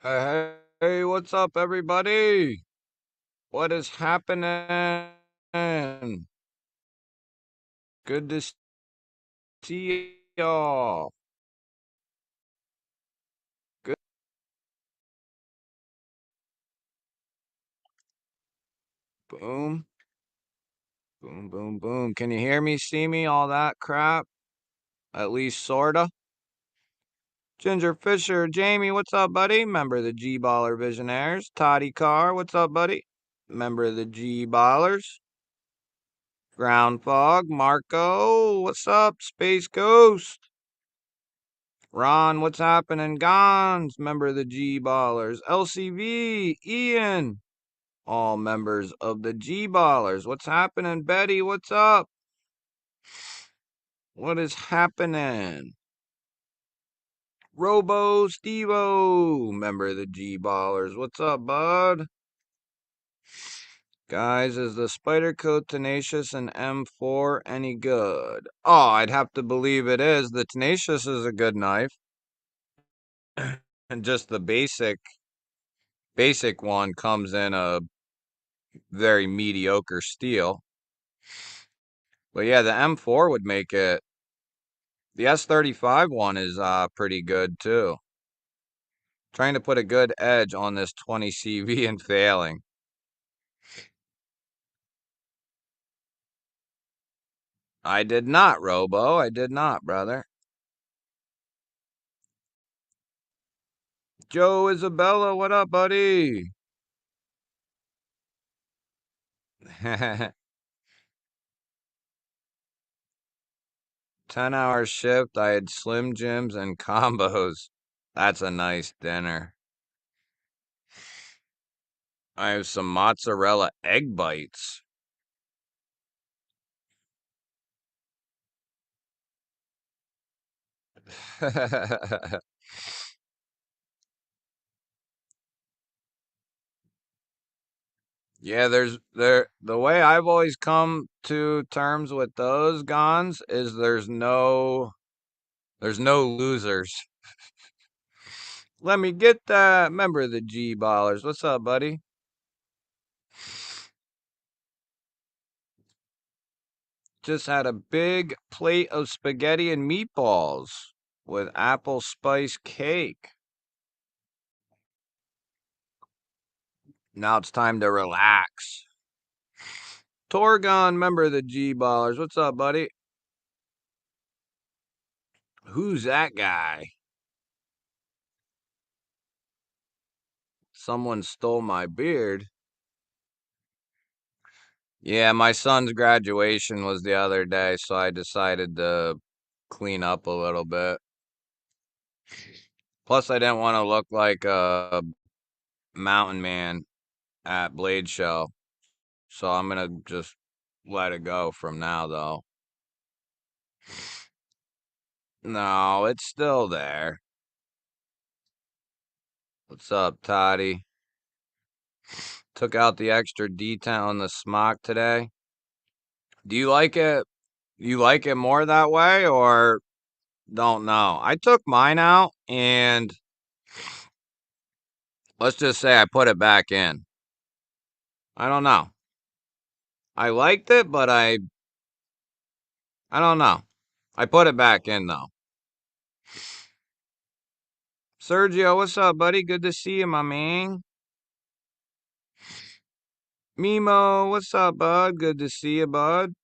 Hey, what's up, everybody? What is happening? Good to see y'all. Good. Boom, boom, boom, boom. Can you hear me, see me, all that crap? At least sorta. Ginger Fisher, Jamie, what's up, buddy? Member of the G Baller Visionaires. Toddy Carr, what's up, buddy? Member of the G Ballers. Ground Fog, Marco, what's up? Space Ghost. Ron, what's happening? Gons, member of the G Ballers. LCV, Ian, all members of the G Ballers. What's happening? Betty, what's up? What is happening? Robo Stevo, member of the G Ballers. What's up, bud? Guys, is the Spyderco Tenacious and M4 any good? Oh, I'd have to believe it is. The Tenacious is a good knife. And just the basic one comes in a very mediocre steel. But yeah, the M4 would make it. The S35 one is pretty good too. Trying to put a good edge on this 20 CV and failing. I did not, Robo. I did not, brother. Joe Isabella, what up, buddy? 10-hour shift. I had Slim Jims and combos. That's a nice dinner. I have some mozzarella egg bites. Yeah, the way I've always come to terms with those guns is there's no losers. Let me get that member of the G Ballers. What's up, buddy? Just had a big plate of spaghetti and meatballs with apple spice cake. Now it's time to relax. Torgon, member of the G Ballers. What's up, buddy? Who's that guy? Someone stole my beard. Yeah, my son's graduation was the other day, so I decided to clean up a little bit. Plus, I didn't want to look like a mountain man at Blade Show, so I'm gonna just let it go from now, though. No, it's still there. What's up, Toddy? Took out the extra detail on the smock today. Do you like it? You like it more that way, or don't know? I took mine out, and let's just say I put it back in. I don't know. I liked it, but I don't know. I put it back in though. Sergio, what's up, buddy? Good to see you, my man. Mimo, what's up, bud? Good to see you, bud.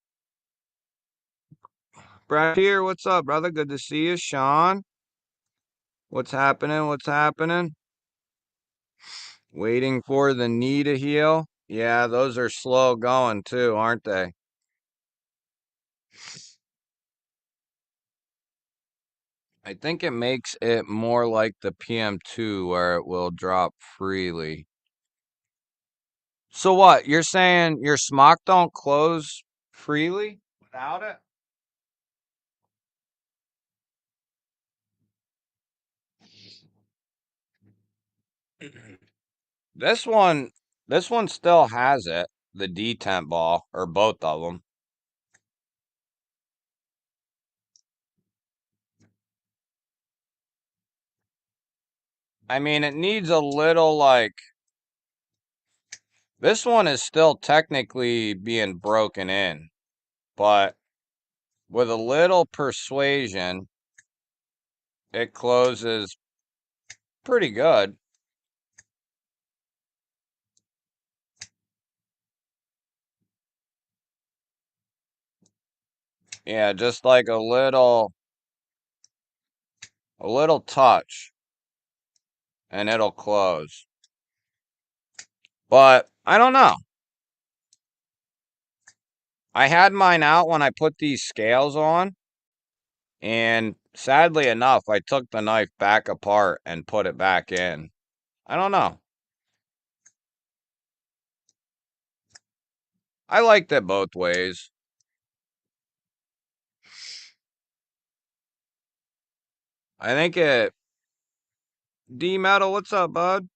Brad here, what's up, brother? Good to see you. Sean, what's happening? What's happening? Waiting for the knee to heal. Yeah, those are slow going too, aren't they? I think it makes it more like the PM2 where it will drop freely. So what? You're saying your smock don't close freely without it? This one, this one still has it, the detent ball, or both of them. I mean, it needs a little, like, this one is still technically being broken in, but with a little persuasion, it closes pretty good. Yeah, just like a little touch, and it'll close. But I don't know. I had mine out when I put these scales on, and sadly enough, I took the knife back apart and put it back in. I don't know. I liked it both ways. I think it... D-Metal, what's up, bud?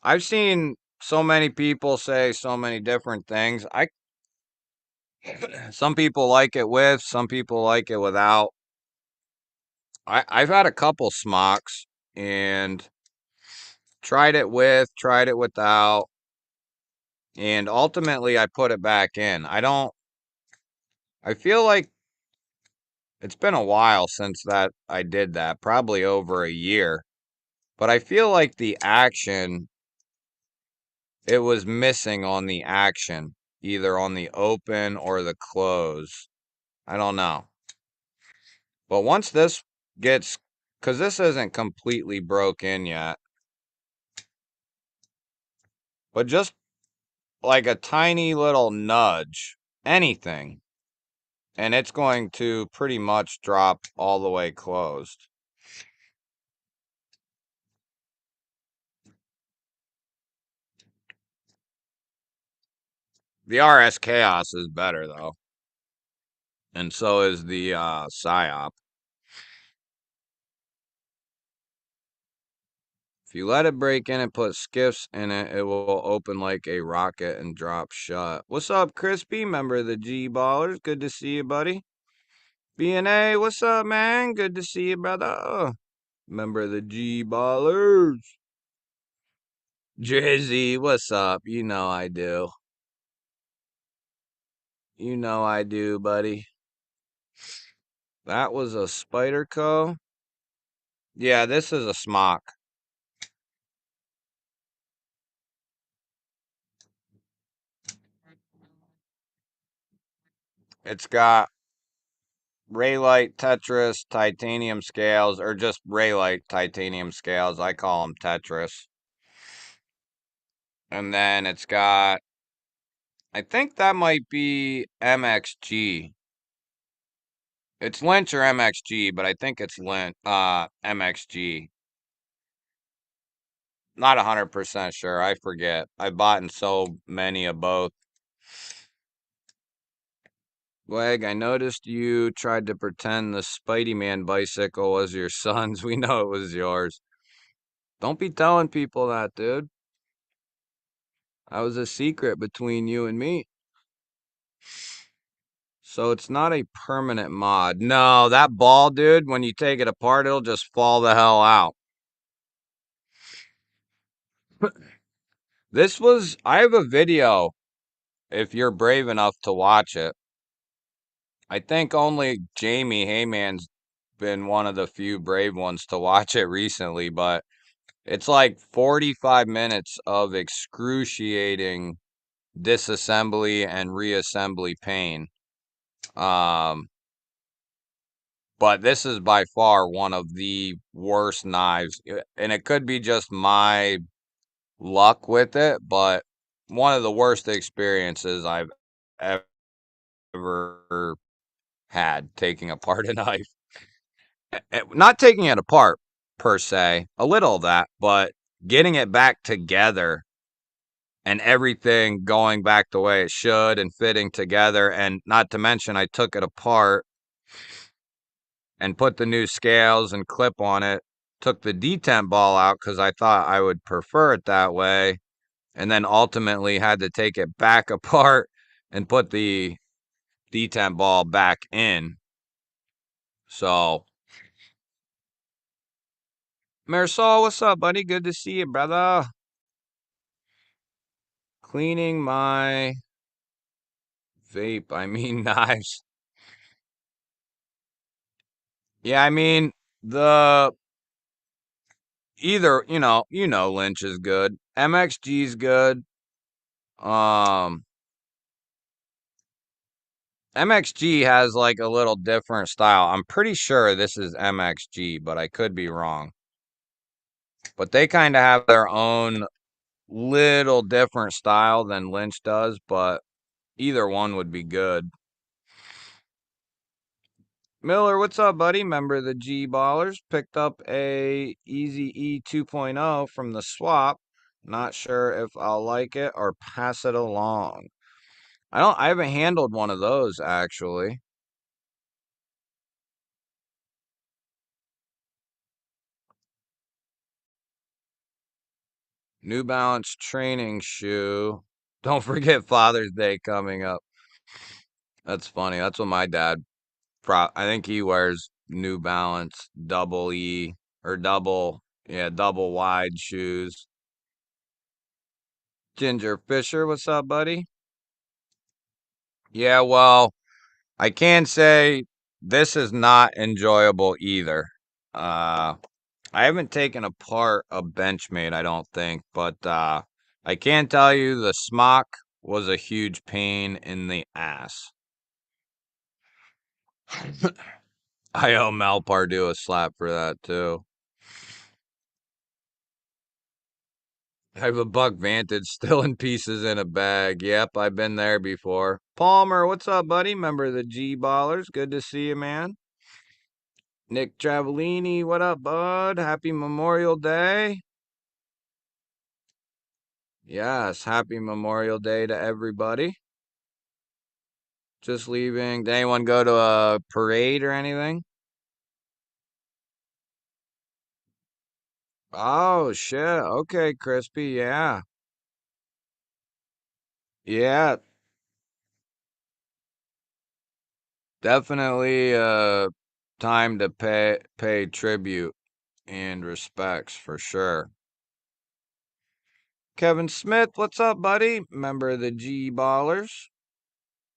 I've seen so many people say so many different things. Some people like it with, some people like it without. I've had a couple smocks and tried it with, tried it without, and ultimately I put it back in. I feel like it's been a while since that I did that, probably over a year. But I feel like the action, it was missing on the action, either on the open or the close. I don't know. But once this gets, because this isn't completely broke in yet, but just like a tiny little nudge, anything, and it's going to pretty much drop all the way closed. The RS Chaos is better, though. And so is the PSYOP. If you let it break in and put skiffs in it, it will open like a rocket and drop shut. What's up, Crispy? Member of the G Ballers. Good to see you, buddy. B&A, what's up, man? Good to see you, brother. Member of the G Ballers. Drizzy, what's up? You know I do. You know I do, buddy. That was a Spyderco. Yeah, this is a smock. It's got Raylight Tetris titanium scales, or just Raylight titanium scales. I call them Tetris. And then it's got, I think that might be MXG. It's Lynch or MXG, but I think it's MXG. Not 100% sure. I forget. I bought in so many of both. Leg, I noticed you tried to pretend the Spidey Man bicycle was your son's. We know it was yours. Don't be telling people that, dude. That was a secret between you and me. So it's not a permanent mod. No, that ball, dude, when you take it apart, it'll just fall the hell out. I have a video if you're brave enough to watch it. I think only Jamie Heyman's been one of the few brave ones to watch it recently, but it's like 45 minutes of excruciating disassembly and reassembly pain. But this is by far one of the worst knives, and it could be just my luck with it, but one of the worst experiences I've ever had taking apart a knife. Not taking it apart per se, a little of that, but getting it back together and everything going back the way it should and fitting together. And not to mention, I took it apart and put the new scales and clip on it, took the detent ball out because I thought I would prefer it that way, and then ultimately had to take it back apart and put the detent ball back in. So Marisol, what's up, buddy? Good to see you, brother. Cleaning my vape, I mean knives. Yeah, I mean the either, Lynch is good. MXG's good. Um MXG has like a little different style. I'm pretty sure this is MXG, but I could be wrong. But they kind of have their own little different style than Lynch does, but either one would be good. Miller, what's up, buddy? Member of the G Ballers. Picked up a Easy E 2.0 from the swap. Not sure if I'll like it or pass it along. I haven't handled one of those actually. New Balance training shoe. Don't forget Father's Day coming up. That's funny. That's what my dad I think he wears New Balance double E or double wide shoes. Ginger Fisher, what's up, buddy? Yeah, well, I can say this is not enjoyable either. Uh, I haven't taken apart a Benchmade, I don't think, but I can tell you the smock was a huge pain in the ass. I owe Mel Pardew a slap for that too. I have a Buck Vantage still in pieces in a bag. Yep, I've been there before. Palmer, what's up, buddy? Member of the G Ballers. Good to see you, man. Nick Travellini, what up, bud? Happy Memorial Day. Yes, happy Memorial Day to everybody. Just leaving. Did anyone go to a parade or anything? Oh, shit. Okay, Crispy. Yeah. Yeah, definitely time to pay tribute and respects for sure. Kevin Smith, what's up, buddy? Member of the G Ballers.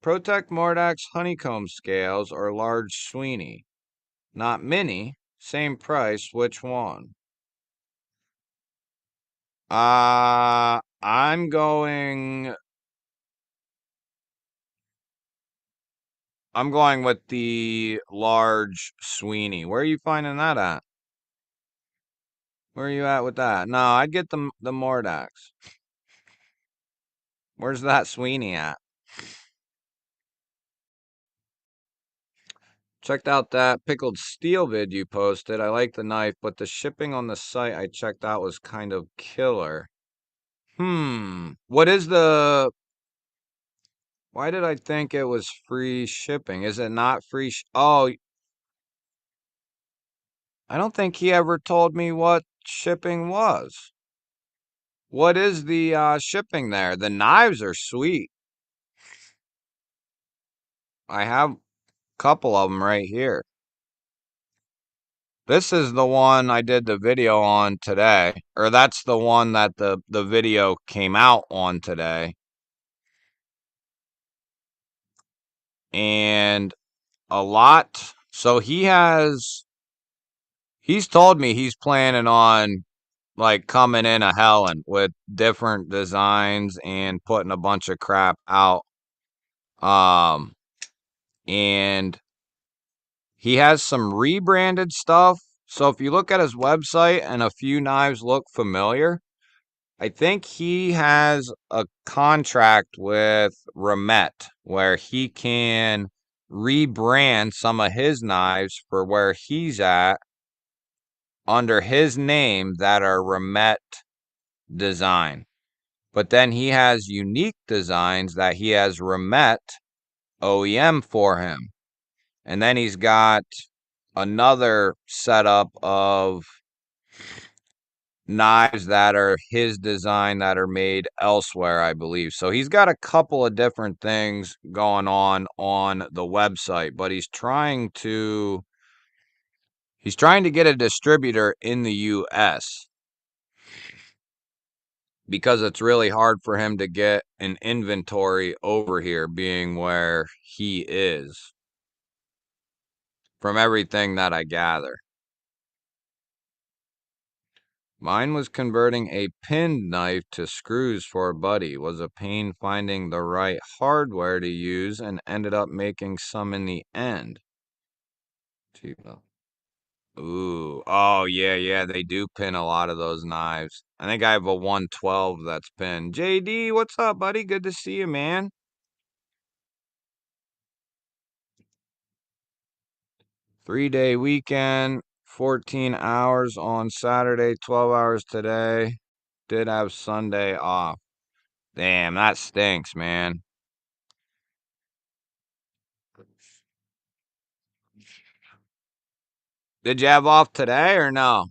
Protect Mordak's honeycomb scales or large Sweeney. Not mini. Same price. Which one? I'm going. I'm going with the large Sweeney. Where are you finding that at? Where are you at with that? No, I'd get the Mordax. Where's that Sweeney at? Checked out that pickled steel vid you posted. I like the knife, but the shipping on the site I checked out was kind of killer. What is the Why did I think it was free shipping? Is it not free? Oh, I don't think he ever told me what shipping was. What is the shipping there? The knives are sweet. I have a couple of them right here. This is the one I did the video on today, or that's the one that the video came out on today. And a lot. So he's told me he's planning on like coming in a Helen with different designs and putting a bunch of crap out. Um, and he has some rebranded stuff. So if you look at his website and a few knives look familiar, I think he has a contract with Remet where he can rebrand some of his knives for where he's at under his name that are Remet design. But then he has unique designs that he has Remet OEM for him. And then he's got another setup of knives that are his design that are made elsewhere, I believe. So he's got a couple of different things going on the website, but he's trying to He's trying to get a distributor in the U.S. because it's really hard for him to get an inventory over here, being where he is, from everything that I gather. Mine was converting a pinned knife to screws for a buddy. Was a pain finding the right hardware to use and ended up making some in the end. Ooh, oh yeah, they do pin a lot of those knives. I think I have a 112 that's pinned. JD, what's up, buddy? Good to see you, man. 3-day weekend, 14 hours on Saturday, 12 hours today. Did have Sunday off. Damn, that stinks, man. Did you have off today or no?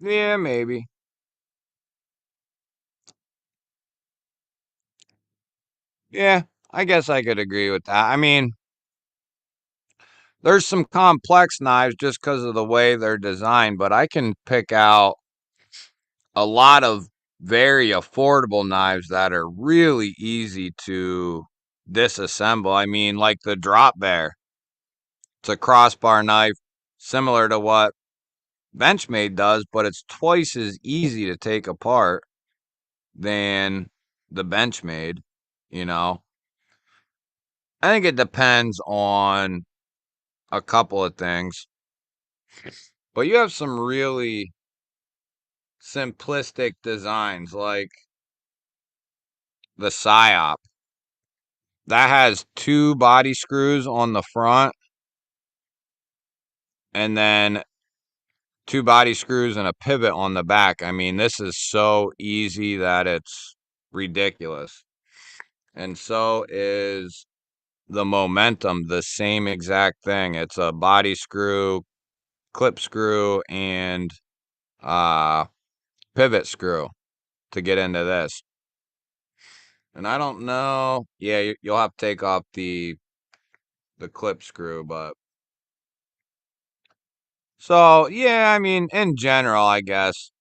Yeah, maybe. Yeah, I guess I could agree with that. I mean, there's some complex knives just because of the way they're designed, but I can pick out a lot of very affordable knives that are really easy to disassemble. I mean, like the Drop Bear. It's a crossbar knife similar to what Benchmade does, but it's twice as easy to take apart than the Benchmade, you know. I think it depends on a couple of things. But you have some really simplistic designs like the Psyop. That has two body screws on the front and then two body screws and a pivot on the back. I mean, this is so easy that it's ridiculous. And so is the Momentum, the same exact thing. It's a body screw, clip screw, and uh pivot screw to get into this. And I don't know. Yeah, you'll have to take off the clip screw, but so yeah, I mean, in general, I guess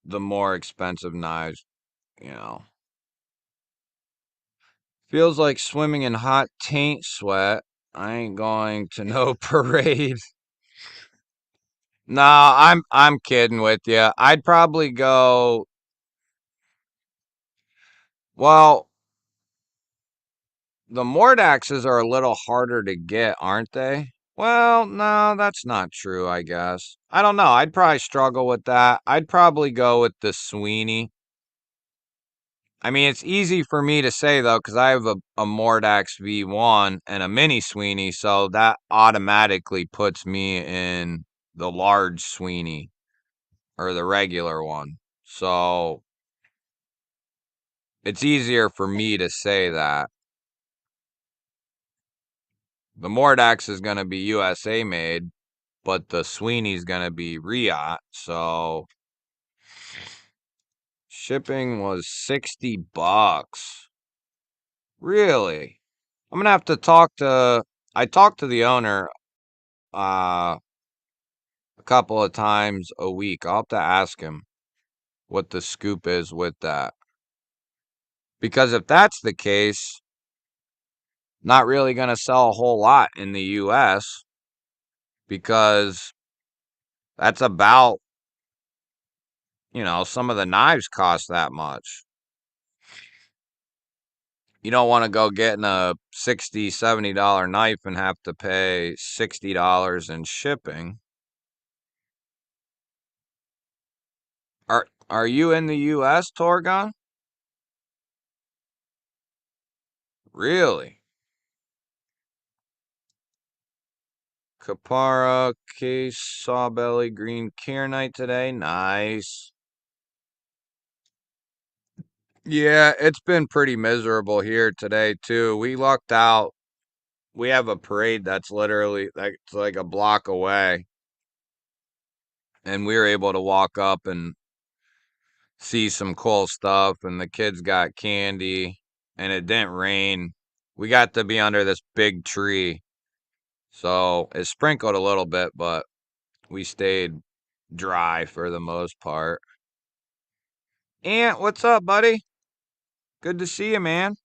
the more expensive knives, you know. Feels like swimming in hot taint sweat. I ain't going to no parade. No, I'm kidding with you. I'd probably go. Well, the Mordaxes are a little harder to get, aren't they? Well, no, that's not true, I guess. I don't know. I'd probably struggle with that. I'd probably go with the Sweeney. I mean, it's easy for me to say, though, because I have a Mordax V1 and a mini Sweeney, so that automatically puts me in the large Sweeney or the regular one. So it's easier for me to say that. The Mordax is going to be USA made, but the Sweeney's going to be Riot. So shipping was $60. Really? I'm going to have to I talked to the owner uh a couple of times a week. I'll have to ask him what the scoop is with that. Because if that's the case, not really going to sell a whole lot in the US because that's about, some of the knives cost that much. You don't want to go getting a $60, $70 knife and have to pay $60 in shipping. Are you in the US, Torgon? Really? Kapara, case, sawbelly, green kyanite today. Nice. Yeah, it's been pretty miserable here today, too. We lucked out we have a parade that's literally like a block away, and we were able to walk up and see some cool stuff, and the kids got candy, and it didn't rain. We got to be under this big tree, so it sprinkled a little bit, but we stayed dry for the most part. Ant, what's up, buddy? Good to see you, man.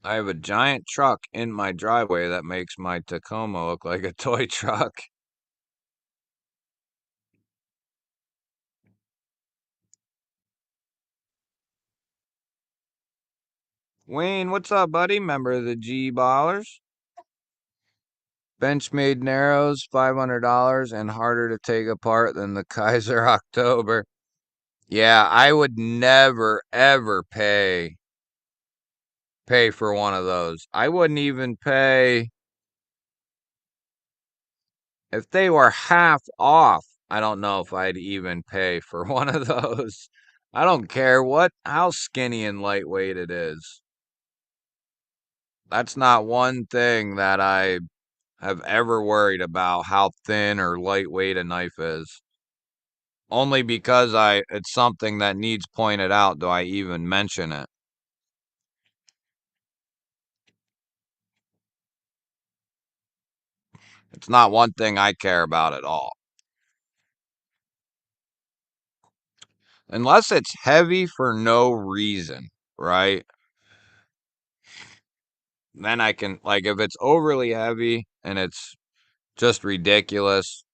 I have a giant truck in my driveway that makes my Tacoma look like a toy truck. Wayne, what's up, buddy? Member of the G Ballers. Benchmade Narrows, $500 and harder to take apart than the Kaiser October. Yeah, I would never ever pay for one of those. I wouldn't even pay if they were half off. I don't know if I'd even pay for one of those. I don't care how skinny and lightweight it is. That's not one thing that I have ever worried about how thin or lightweight a knife is. Only because it's something that needs pointed out do I even mention it. It's not one thing I care about at all. Unless it's heavy for no reason, right? Then I can, like, if it's overly heavy and it's just ridiculous,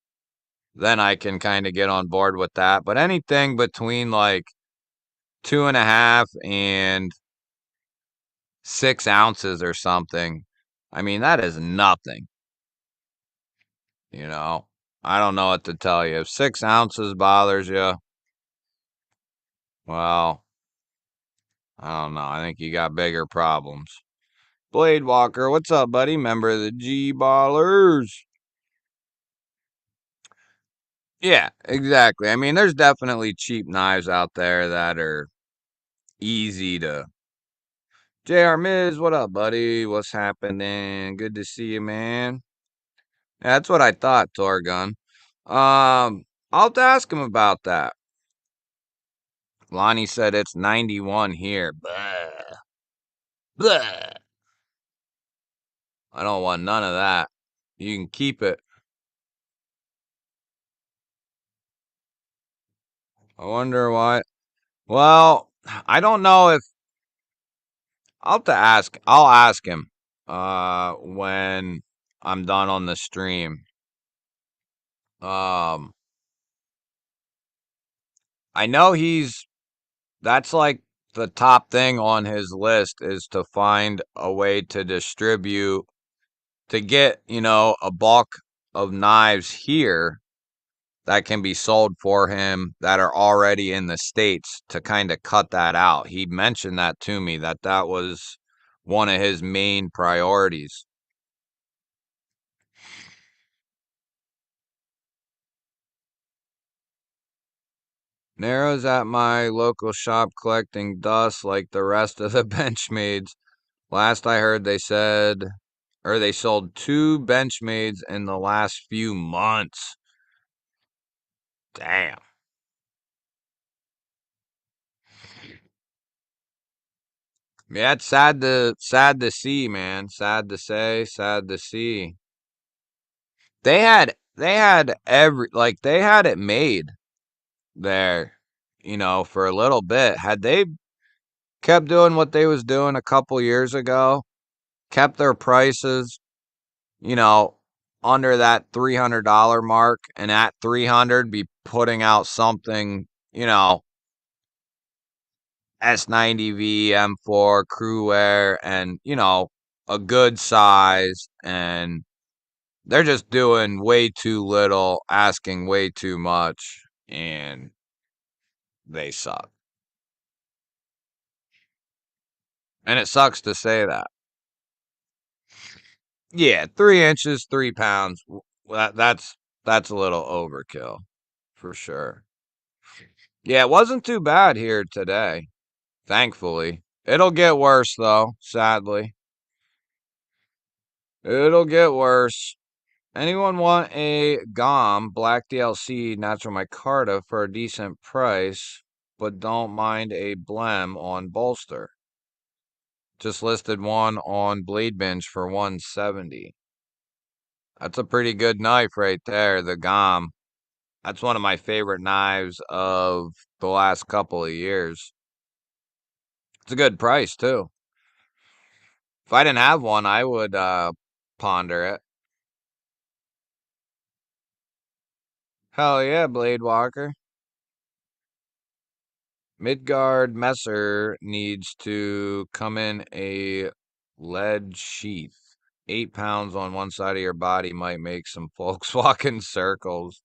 then I can kind of get on board with that. But anything between like 2.5 and 6 ounces or something, I mean, that is nothing, you know? I don't know what to tell you. If 6 ounces bothers you, well, I don't know. I think you got bigger problems. Blade Walker, what's up, buddy? Member of the G Ballers. Yeah, exactly. I mean, there's definitely cheap knives out there that are easy to. JR Miz, what up, buddy? What's happening? Good to see you, man. Yeah, that's what I thought, Torgun. I'll have to ask him about that. Lonnie said it's 91 here. Blah. Blah. I don't want none of that. You can keep it. I wonder why. Well, I don't know if I'll have to ask. I'll ask him when I'm done on the stream. Um I know that's like the top thing on his list is to find a way to distribute to get, a bulk of knives here that can be sold for him that are already in the States to kind of cut that out. He mentioned that to me that was one of his main priorities. Narrows at my local shop collecting dust like the rest of the Benchmades. Last I heard, they sold 2 Benchmades in the last few months. Damn. Yeah, it's sad to see, man. Sad to say, sad to see. They had it made there, for a little bit. Had they kept doing what they was doing a couple years ago, kept their prices, you know, under that $300 mark, and at 300 be putting out something, S90V M4 Cruaire and, a good size, and they're just doing way too little, asking way too much, and they suck. And it sucks to say that. Yeah, 3 inches, 3 pounds. That's a little overkill for sure. Yeah, it wasn't too bad here today. Thankfully. It'll get worse, though, sadly. It'll get worse. Anyone want a GOM Black DLC Natural Micarta for a decent price, but don't mind a blem on bolster? Just listed one on Blade Bench for 170. That's a pretty good knife right there, the GOM. That's one of my favorite knives of the last couple of years. It's a good price, too. If I didn't have one, I would ponder it. Hell yeah, Blade Walker. Midgard Messer needs to come in a lead sheath. 8 pounds on one side of your body might make some folks walk in circles.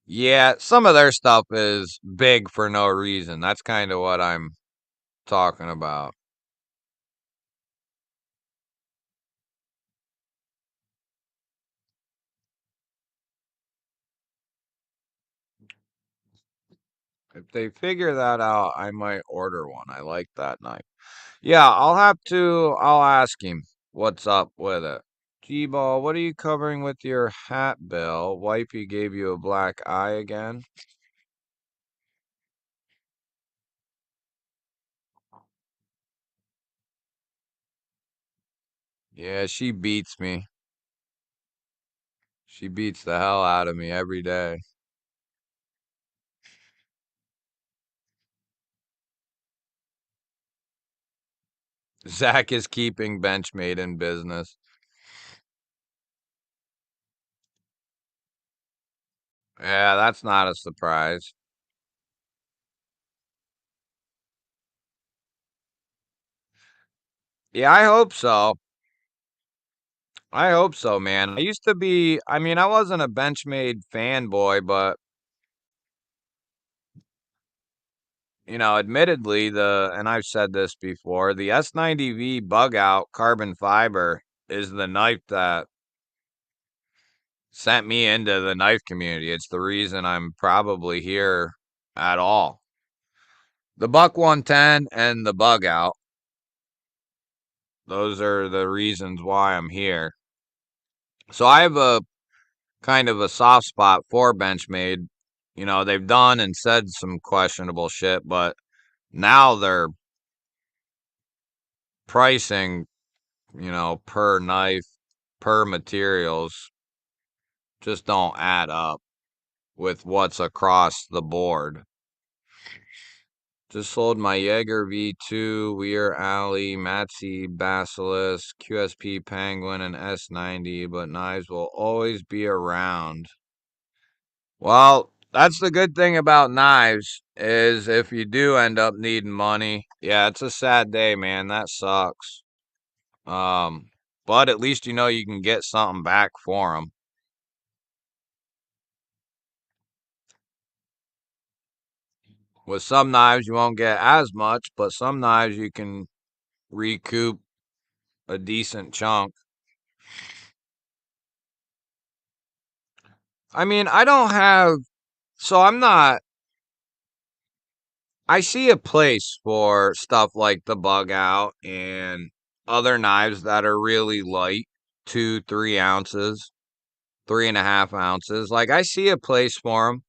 Yeah, some of their stuff is big for no reason. That's kind of what I'm talking about. If they figure that out, I might order one. I like that knife. Yeah, I'll ask him what's up with it. G-Ball, what are you covering with your hat, Bill? Wifey gave you a black eye again? Yeah, she beats me. She beats the hell out of me every day. Zach is keeping Benchmade in business. Yeah, that's not a surprise. Yeah, I hope so. I hope so, man. I used to be, I mean, I wasn't a Benchmade fanboy, but admittedly, and I've said this before, the S90V bug out carbon fiber is the knife that sent me into the knife community. It's the reason I'm probably here at all. The Buck 110 and the bug out, those are the reasons why I'm here. So I have a kind of a soft spot for Benchmade. They've done and said some questionable shit, but now they're pricing, per knife, per materials, just don't add up with what's across the board. Just sold my Jaeger V2, Weir Alley, Matzy, Basilisk, QSP Penguin, and S90, but knives will always be around. Well, that's the good thing about knives is if you do end up needing money, yeah, it's a sad day, man. That sucks. Um, but at least you can get something back for them. With some knives, you won't get as much, but some knives you can recoup a decent chunk. I mean, I don't have, so I'm not, I see a place for stuff like the bug out and other knives that are really light, 2, 3 ounces, 3.5 ounces. Like, I see a place for them,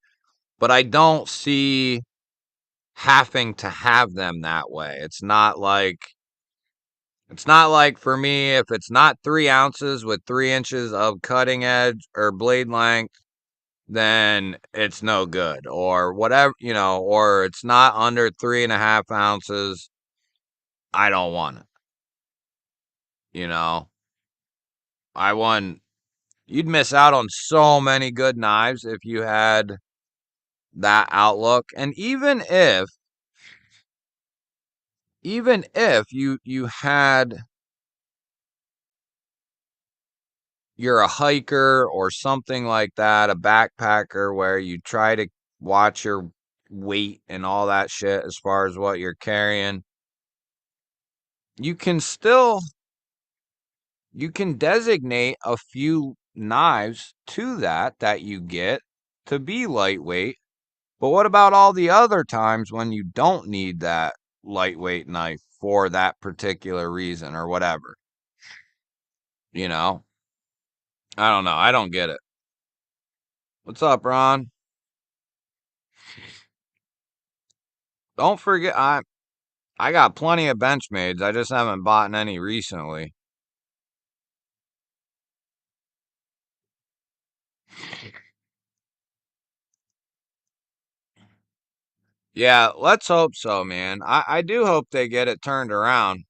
but I don't see having to have them that way. It's not like for me, if it's not 3 ounces with 3 inches of cutting edge or blade length, then it's no good. Or whatever, or it's not under 3.5 ounces. I don't want it. You know, I want, you'd miss out on so many good knives if you had that outlook. And even if you had, you're a hiker or something like that, a backpacker where you try to watch your weight and all that shit as far as what you're carrying, you can still you can designate a few knives to that you get to be lightweight But what about all the other times when you don't need that lightweight knife for that particular reason or whatever? You know? I don't know. I don't get it. What's up, Ron? Don't forget I got plenty of Benchmades. I just haven't bought any recently. Yeah, let's hope so, man. I do hope they get it turned around.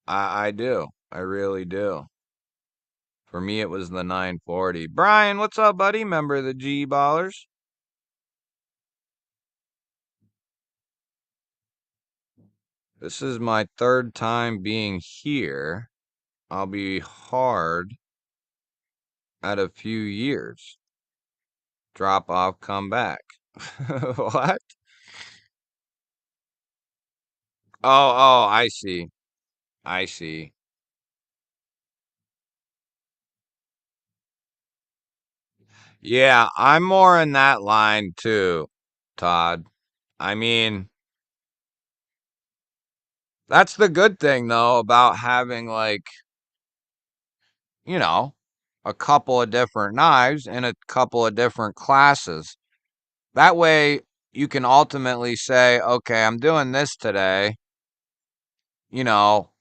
I do. I really do. For me, it was the 940. Brian, what's up, buddy? Member of the G Ballers? This is my third time being here. I'll be hard at a few years. Drop off, come back. What? Oh, I see. I see. Yeah, I'm more in that line too, Todd. I mean, that's the good thing though about having like, you know, a couple of different knives in a couple of different classes. That way you can ultimately say, okay, I'm doing this today. You know,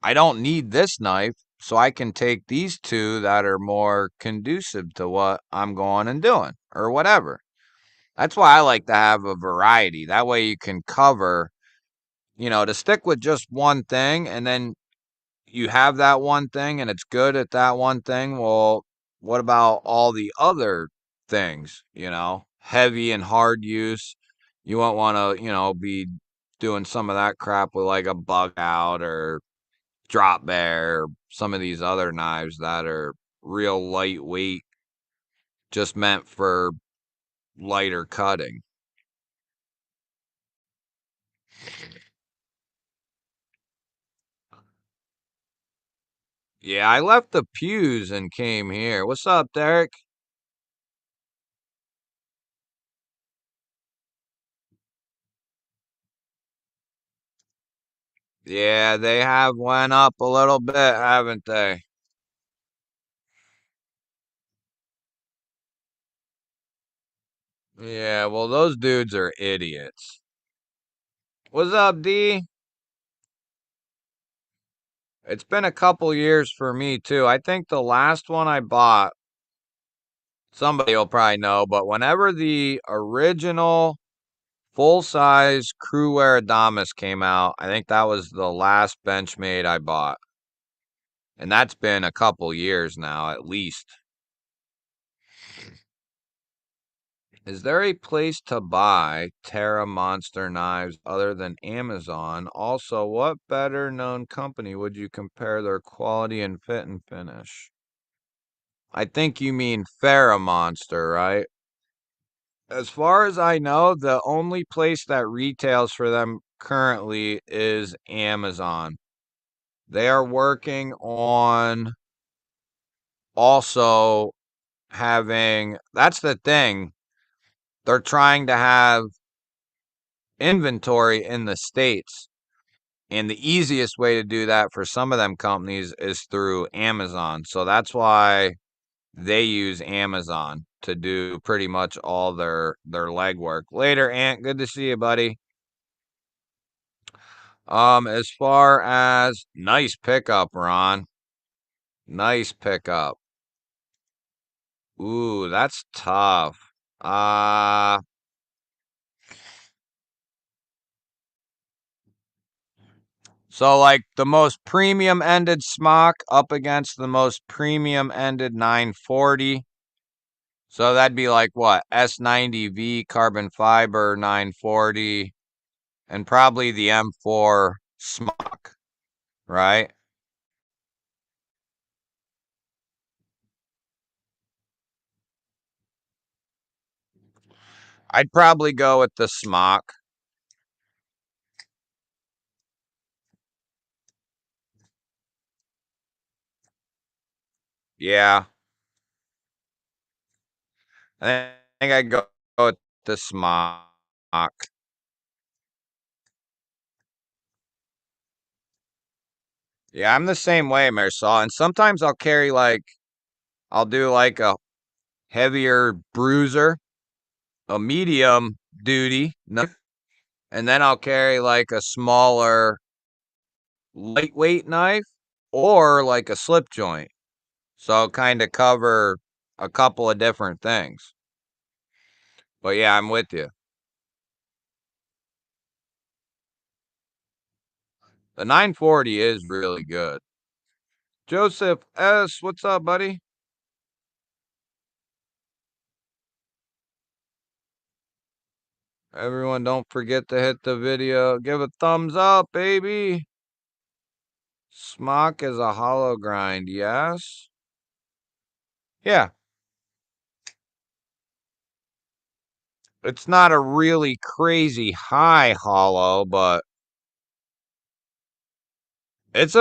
I don't need this knife, so I can take these two that are more conducive to what I'm going and doing or whatever. That's why I like to have a variety. That way you can cover, to stick with just one thing and then you have that one thing and it's good at that one thing. Well, what about all the other things, heavy and hard use? You won't want to, be doing some of that crap with like a bug out or drop bear, or some of these other knives that are real lightweight, just meant for lighter cutting. Yeah, I left the pews and came here. What's up, Derek? Yeah, they have went up a little bit, haven't they? Yeah, well, those dudes are idiots. What's up, D? It's been a couple years for me, too. I think the last one I bought, somebody will probably know, but whenever the original full size Crewwear Adamas came out, I think that was the last Benchmade I bought. And that's been a couple years now, at least. Is there a place to buy Terra Monster knives other than Amazon? Also, what better known company would you compare their quality and fit and finish? I think you mean Farrah Monster, right? As far as I know, the only place that retails for them currently is Amazon. They are working on also having, that's the thing. They're trying to have inventory in the States. And the easiest way to do that for some of them companies is through Amazon. So that's why they use Amazon to do pretty much all their legwork. Later, Ant, good to see you, buddy. As far as nice pickup, Ron. Nice pickup. Ooh, that's tough. Uh so like the most premium ended smock up against the most premium ended 940. So that'd be like what? S90V carbon fiber 940 and probably the M4 smock, right? I'd probably go with the smock. Yeah. I think I'd go with the smock. Yeah, I'm the same way, Marisol. And sometimes I'll carry I'll do like a heavier bruiser, a medium duty knife, and then I'll carry like a smaller lightweight knife or like a slip joint. So I'll kind of cover a couple of different things. But yeah, I'm with you. The 940 is really good. Joseph S., what's up, buddy? Everyone, don't forget to hit the video. Give a thumbs up, baby. Smock is a hollow grind, yes? Yeah. It's not a really crazy high hollow, but it's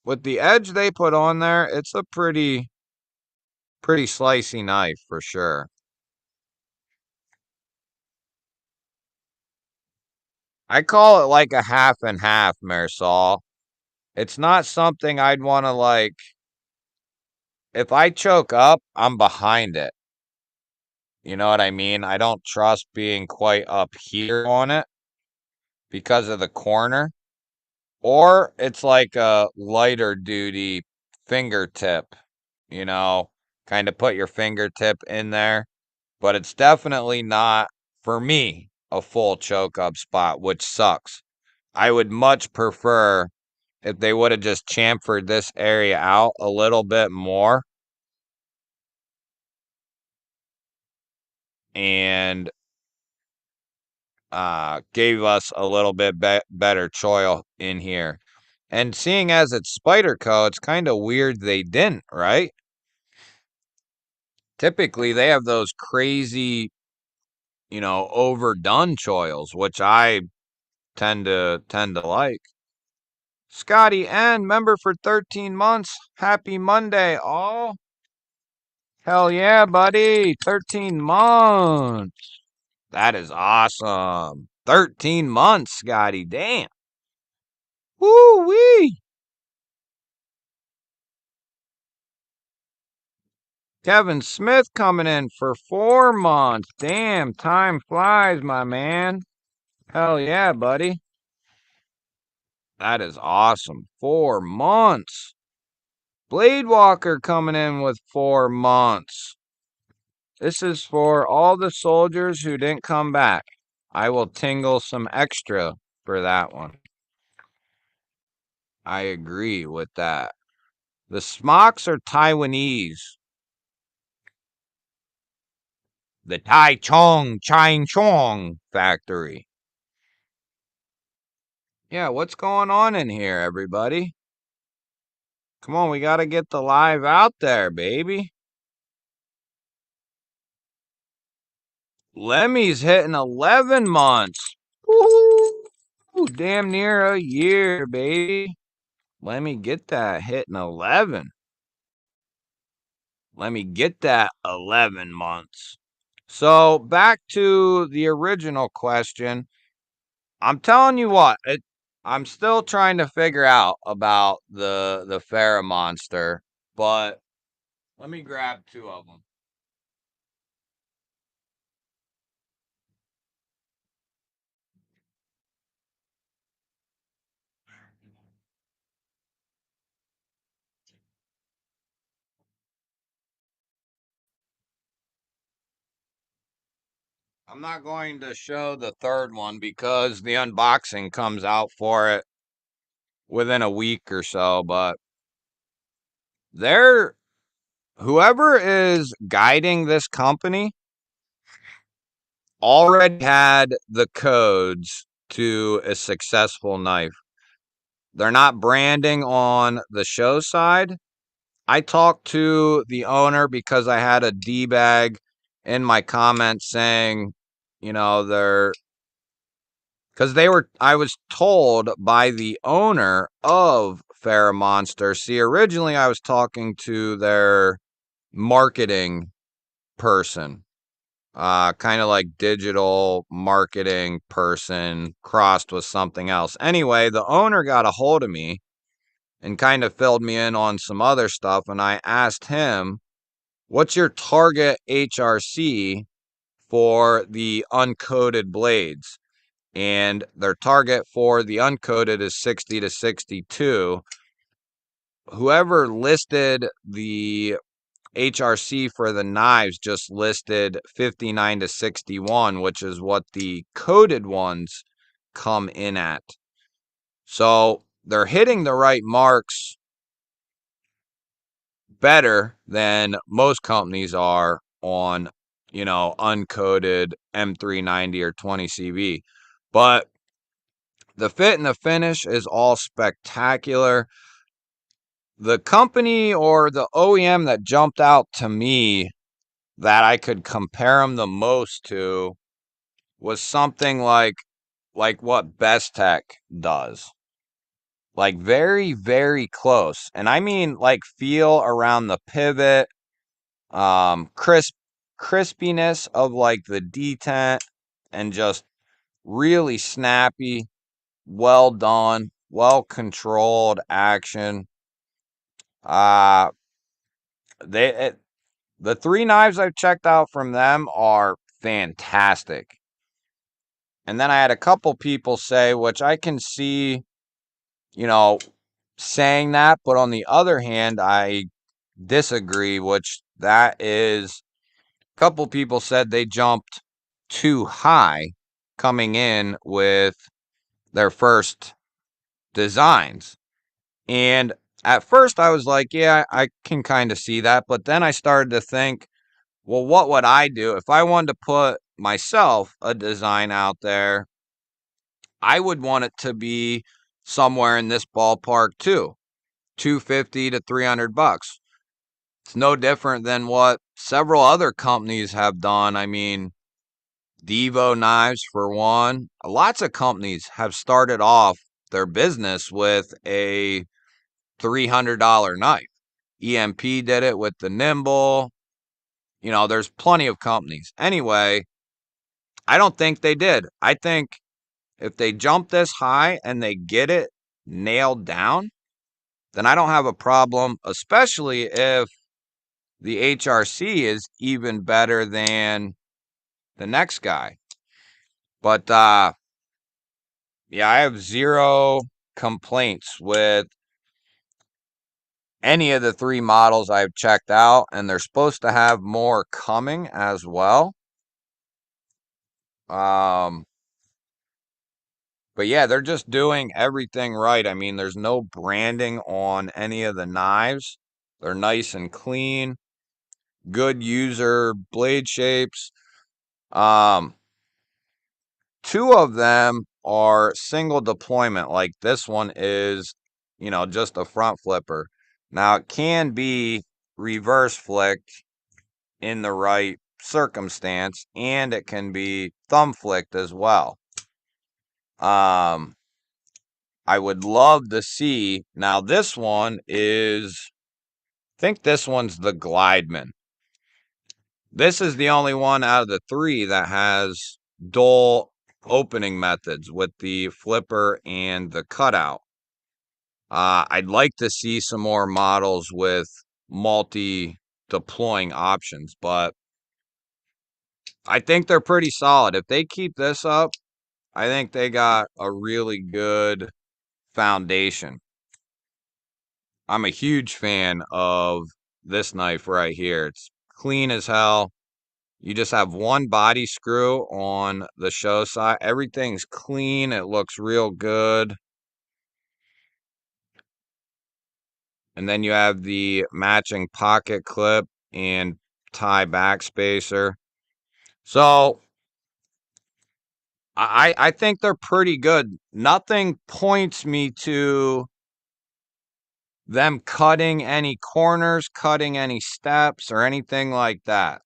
with the edge they put on there, it's a pretty slicey knife for sure. I call it like a half and half, Marisol. It's not something I'd want to if I choke up, I'm behind it. You know what I mean? I don't trust being quite up here on it because of the corner. Or it's like a lighter duty fingertip, you know, kind of put your fingertip in there. But it's definitely not, for me, a full choke up spot, which sucks. I would much prefer if they would have just chamfered this area out a little bit more and gave us a little bit better choil in here. And seeing as it's Spyderco, it's kind of weird they didn't, right? Typically, they have those crazy, overdone choils, which I tend to like. Scotty N, member for 13 months. Happy Monday, all. Hell yeah, buddy. 13 months. That is awesome. 13 months, Scotty. Damn. Woo wee. Kevin Smith coming in for 4 months. Damn, time flies, my man. Hell yeah, buddy. That is awesome. 4 months. Blade Walker coming in with 4 months. This is for all the soldiers who didn't come back. I will tingle some extra for that one. I agree with that. The smocks are Taiwanese. The Tai Chong Chine Chong factory. Yeah, what's going on in here, everybody? Come on, we got to get the live out there, baby. Lemmy's hitting 11 months. Woo! Damn near a year, baby. Let me get that hitting 11. Let me get that 11 months. So back to the original question. I'm telling you what, I'm still trying to figure out about the Farrah monster, but let me grab two of them. I'm not going to show the third one because the unboxing comes out for it within a week or so, but they're whoever is guiding this company already had the codes to a successful knife. They're not branding on the show side. I talked to the owner because I had a D bag in my comments saying, they're because I was told by the owner of Farrah Monster. See, originally I was talking to their marketing person. kind of like digital marketing person crossed with something else. Anyway, the owner got a hold of me and kind of filled me in on some other stuff. And I asked him, what's your target HRC for the uncoated blades? And their target for the uncoated is 60 to 62. Whoever listed the HRC for the knives just listed 59 to 61, which is what the coated ones come in at. So they're hitting the right marks better than most companies are on, uncoated M390 or 20CV. But the fit and the finish is all spectacular. The company or the OEM that jumped out to me that I could compare them the most to was something like what Bestech does. Like very, very close. And I mean like feel around the pivot, crispiness of like the detent, and just really snappy, well done, well controlled action. Uh the three knives I've checked out from them are fantastic. And then I had a couple people say, which I can see, you know, saying that, but on the other hand, I disagree, which that is a couple people said they jumped too high coming in with their first designs. And at first I was like, yeah, I can kind of see that. But then I started to think, well, what would I do if I wanted to put myself a design out there? I would want it to be somewhere in this ballpark too, 250 to 300 bucks. It's no different than what several other companies have done. I mean, Devo knives for one. Lots of companies have started off their business with a $300 knife. EMP did it with the Nimble. There's plenty of companies. Anyway, I don't think they did. I think if they jump this high and they get it nailed down, then I don't have a problem, especially if the HRC is even better than the next guy. But yeah, I have zero complaints with any of the three models I've checked out, and they're supposed to have more coming as well. But yeah, they're just doing everything right. I mean, there's no branding on any of the knives. They're nice and clean, good user blade shapes. Two of them are single deployment, like this one is, just a front flipper. Now it can be reverse flicked in the right circumstance, and it can be thumb flicked as well. I would love to see. Now this one is, I think this one's the Glideman. This is the only one out of the three that has dual opening methods with the flipper and the cutout. I'd like to see some more models with multi-deploying options, but I think they're pretty solid. If they keep this up, I think they got a really good foundation. I'm a huge fan of this knife right here. It's clean as hell. You just have one body screw on the show side. Everything's clean. It looks real good. And then you have the matching pocket clip and tie back spacer. So I think they're pretty good. Nothing points me to them cutting any corners, cutting any steps, or anything like that.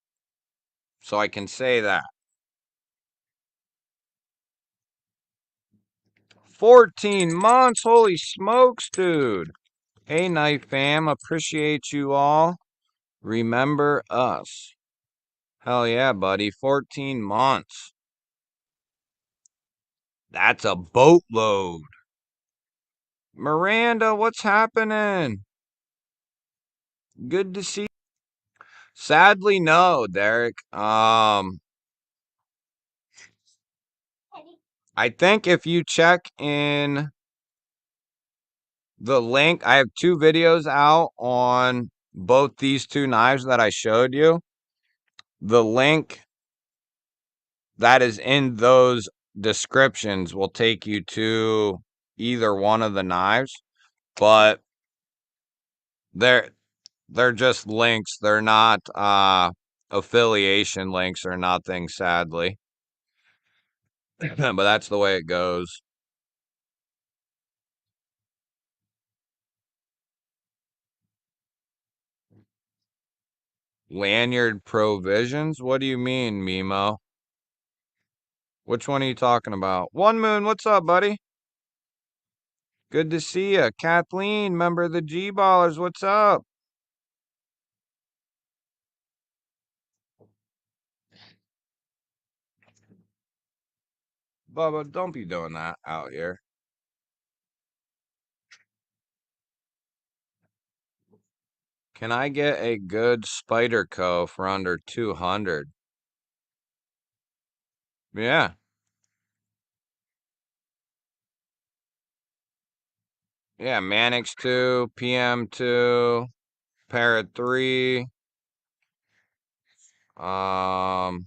So I can say that. 14 months? Holy smokes, dude. Hey, Knife Fam. Appreciate you all. Remember us. Hell yeah, buddy. 14 months. That's a boatload. Miranda, what's happening? Good to see you. Sadly, no, Derek. I think if you check in the link, I have 2 videos out on both these 2 knives that I showed you. The link that is in those descriptions will take you to either one of the knives, but they're they're just links. They're not affiliation links or nothing, sadly. But that's the way it goes. Lanyard provisions? What do you mean, Mimo? Which one are you talking about? One Moon, what's up, buddy? Good to see you. Kathleen, member of the G Ballers, what's up? Bubba, don't be doing that out here. Can I get a good Spyderco for under 200? Yeah. Yeah, Mannix 2, PM 2, Parrot 3. Um,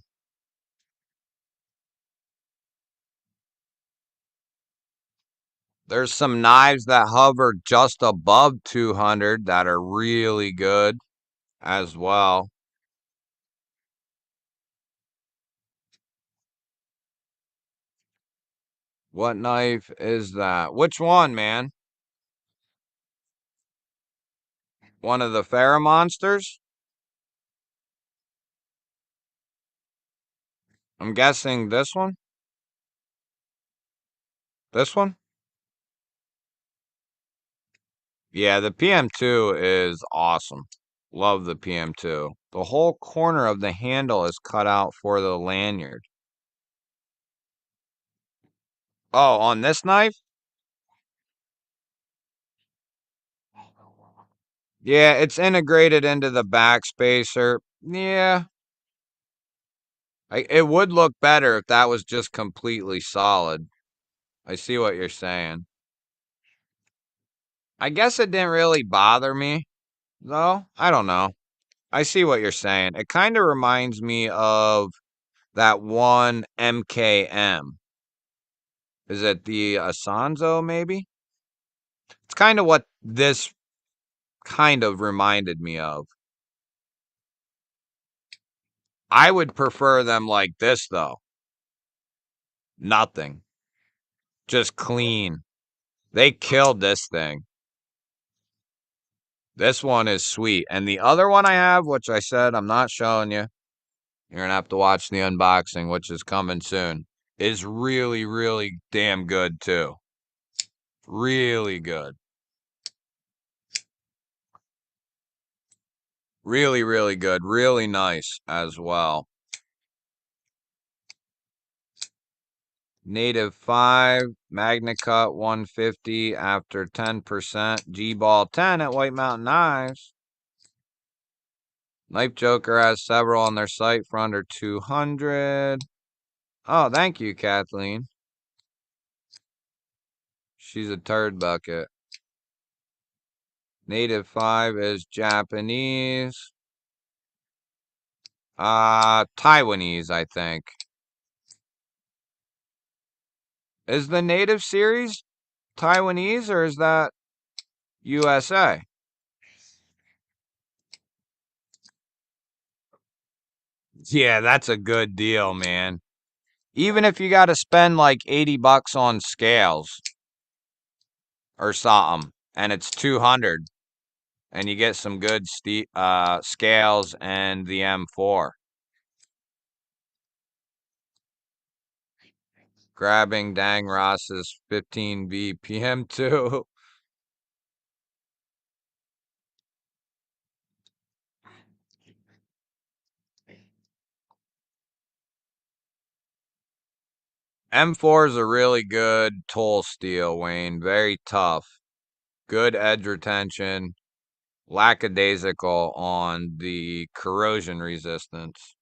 there's some knives that hover just above 200 that are really good as well. What knife is that? Which one, man? One of the Farrah monsters? I'm guessing this one? This one? Yeah, the PM2 is awesome. Love the PM2. The whole corner of the handle is cut out for the lanyard. Oh, on this knife? Yeah, it's integrated into the backspacer. Yeah, it would look better if that was just completely solid. I see what you're saying. I guess it didn't really bother me, though. I don't know. I see what you're saying. It kind of reminds me of that one MKM. Is it the Asanzo, maybe? It's kind of what this kind of reminded me of. I would prefer them like this, though. Nothing. Just clean. They killed this thing. This one is sweet. And the other one I have, which I said I'm not showing you, you're going to have to watch the unboxing, which is coming soon, is really, really damn good, too. Really good. Really, really good. Really nice as well. Native 5, Magna Cut 150 after 10%, G-Ball 10 at White Mountain Knives. Knife Joker has several on their site for under 200. Oh, thank you, Kathleen. She's a turd bucket. Native 5 is Japanese. Taiwanese, I think. Is the Native series Taiwanese or is that USA? Yeah, that's a good deal, man. Even if you got to spend like 80 bucks on scales or something, and it's 200, and you get some good scales and the M4. Grabbing Dang Ross's 15 BPM too. M4 is a really good tool steel, Wayne. Very tough. Good edge retention. Lackadaisical on the corrosion resistance.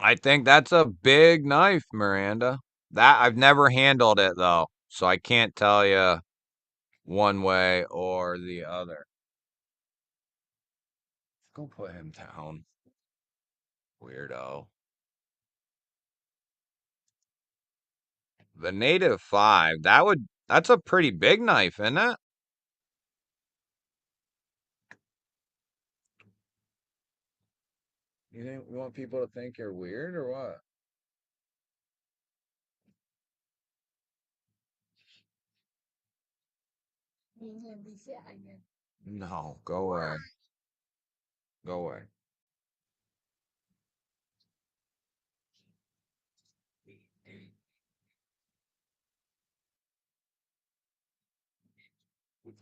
I think that's a big knife, Miranda. That I've never handled it though, so I can't tell you one way or the other. Go put him down, weirdo. The native 5, that's a pretty big knife, isn't it? You want people to think you're weird or what? No, go away. Go away.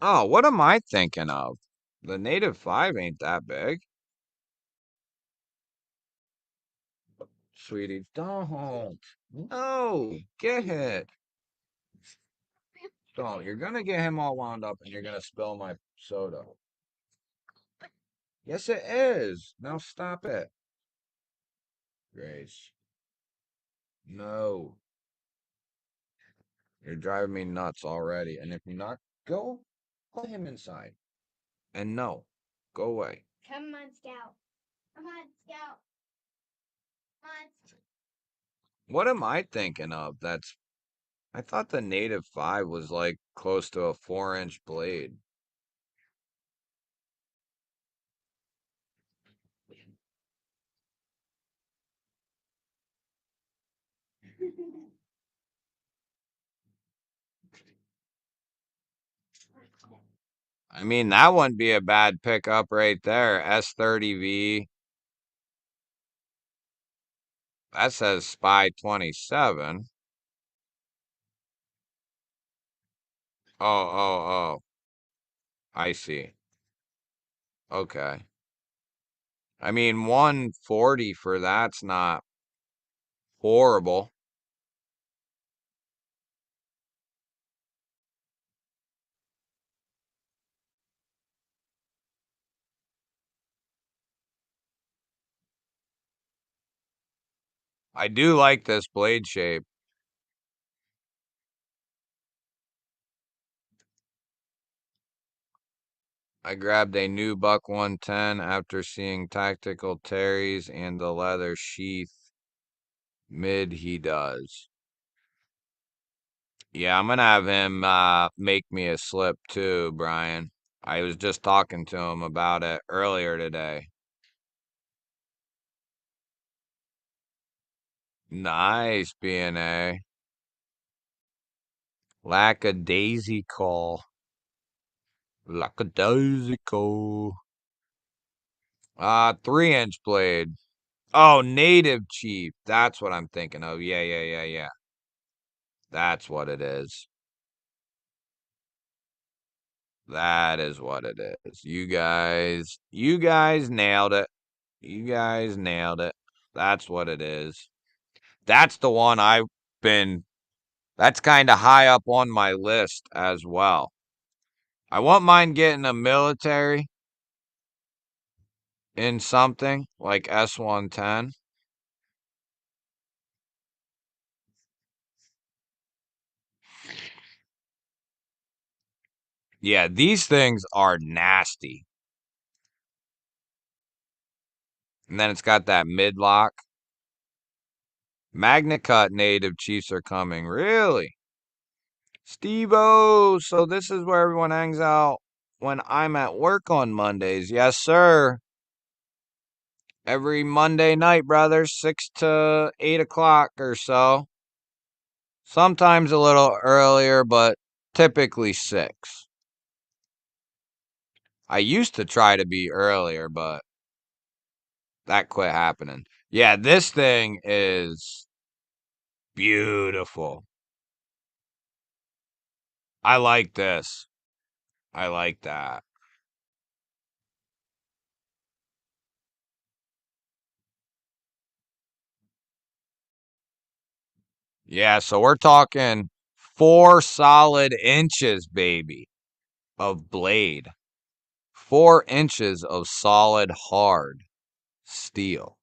Oh, what am I thinking of? The native 5 ain't that big. Sweetie, don't. No, get it. Don't. You're gonna get him all wound up and you're gonna spill my soda. Yes, it is. Now stop it. Grace. No. You're driving me nuts already. And if you're not, go put him inside. And no, go away. Come on, Scout. Come on, Scout. Come on. What am I thinking of? I thought the native 5 was like close to a 4-inch blade. I mean, that wouldn't be a bad pickup right there. S30V. That says Spy 27. Oh. I see. Okay. I mean, 140 for that's not horrible. I do like this blade shape. I grabbed a new Buck 110 after seeing Tactical Terry's and the leather sheath mid he does. Yeah, I'm gonna have him make me a slip too, Brian. I was just talking to him about it earlier today. Nice, BNA. Lackadaisical. Lackadaisical. 3-inch blade. Oh, native chief. That's what I'm thinking of. Yeah. That's what it is. That is what it is. You guys nailed it. You guys nailed it. That's what it is. That's the one that's kind of high up on my list as well. I won't mind getting a military in something like S110. Yeah, these things are nasty. And then it's got that mid lock. Magna Cut native chiefs are coming. Really? Steve-O, so this is where everyone hangs out when I'm at work on Mondays. Yes, sir. Every Monday night, brother, 6 to 8 o'clock or so. Sometimes a little earlier, but typically 6. I used to try to be earlier, but that quit happening. Yeah, this thing is beautiful. I like this. I like that. Yeah, so we're talking 4 solid inches, baby, of blade. 4 inches of solid hard steel.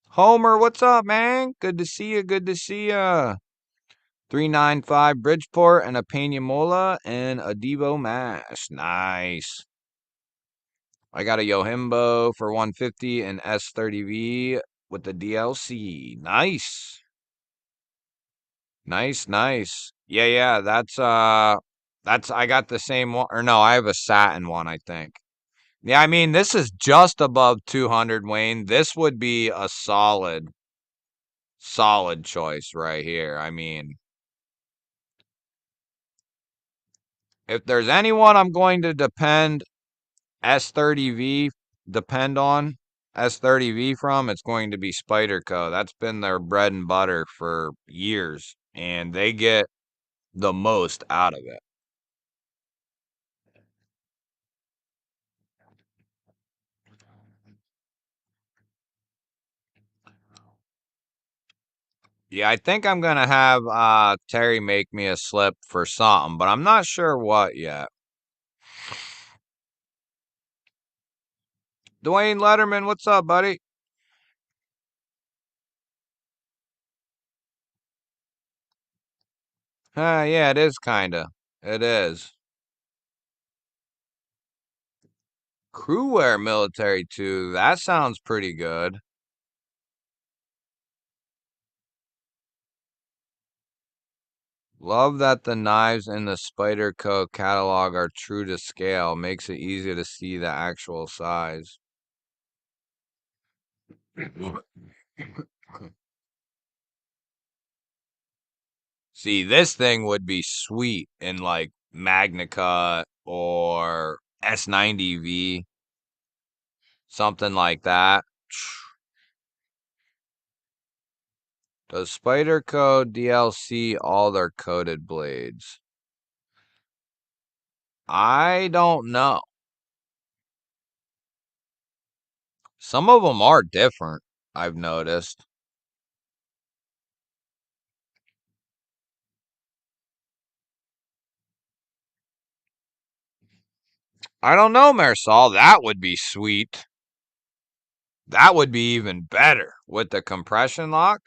Homer, what's up, man? Good to see you. Good to see ya. 395 Bridgeport and a Peñamola and a Devo Mash. Nice. I got a Yohimbo for 150 and S30V with the DLC. Nice. Nice, nice. Yeah, that's I got the same one, or no, I have a satin one, I think. Yeah, I mean, this is just above 200, Wayne. This would be a solid choice right here. I mean, if there's anyone I'm going to S30V depend on S30V from, it's going to be Spyderco. That's been their bread and butter for years, and they get the most out of it. Yeah, I think I'm gonna have Terry make me a slip for something, but I'm not sure what yet. Dwayne Letterman, what's up, buddy? Yeah, it is kinda. It is. Crewwear military too. That sounds pretty good. Love that the knives in the Spyderco catalog are true to scale. Makes it easy to see the actual size. See, this thing would be sweet in like Magnica or S90V, something like that. Does Spyderco DLC all their coated blades? I don't know. Some of them are different, I've noticed. I don't know, Marisol. That would be sweet. That would be even better with the compression lock.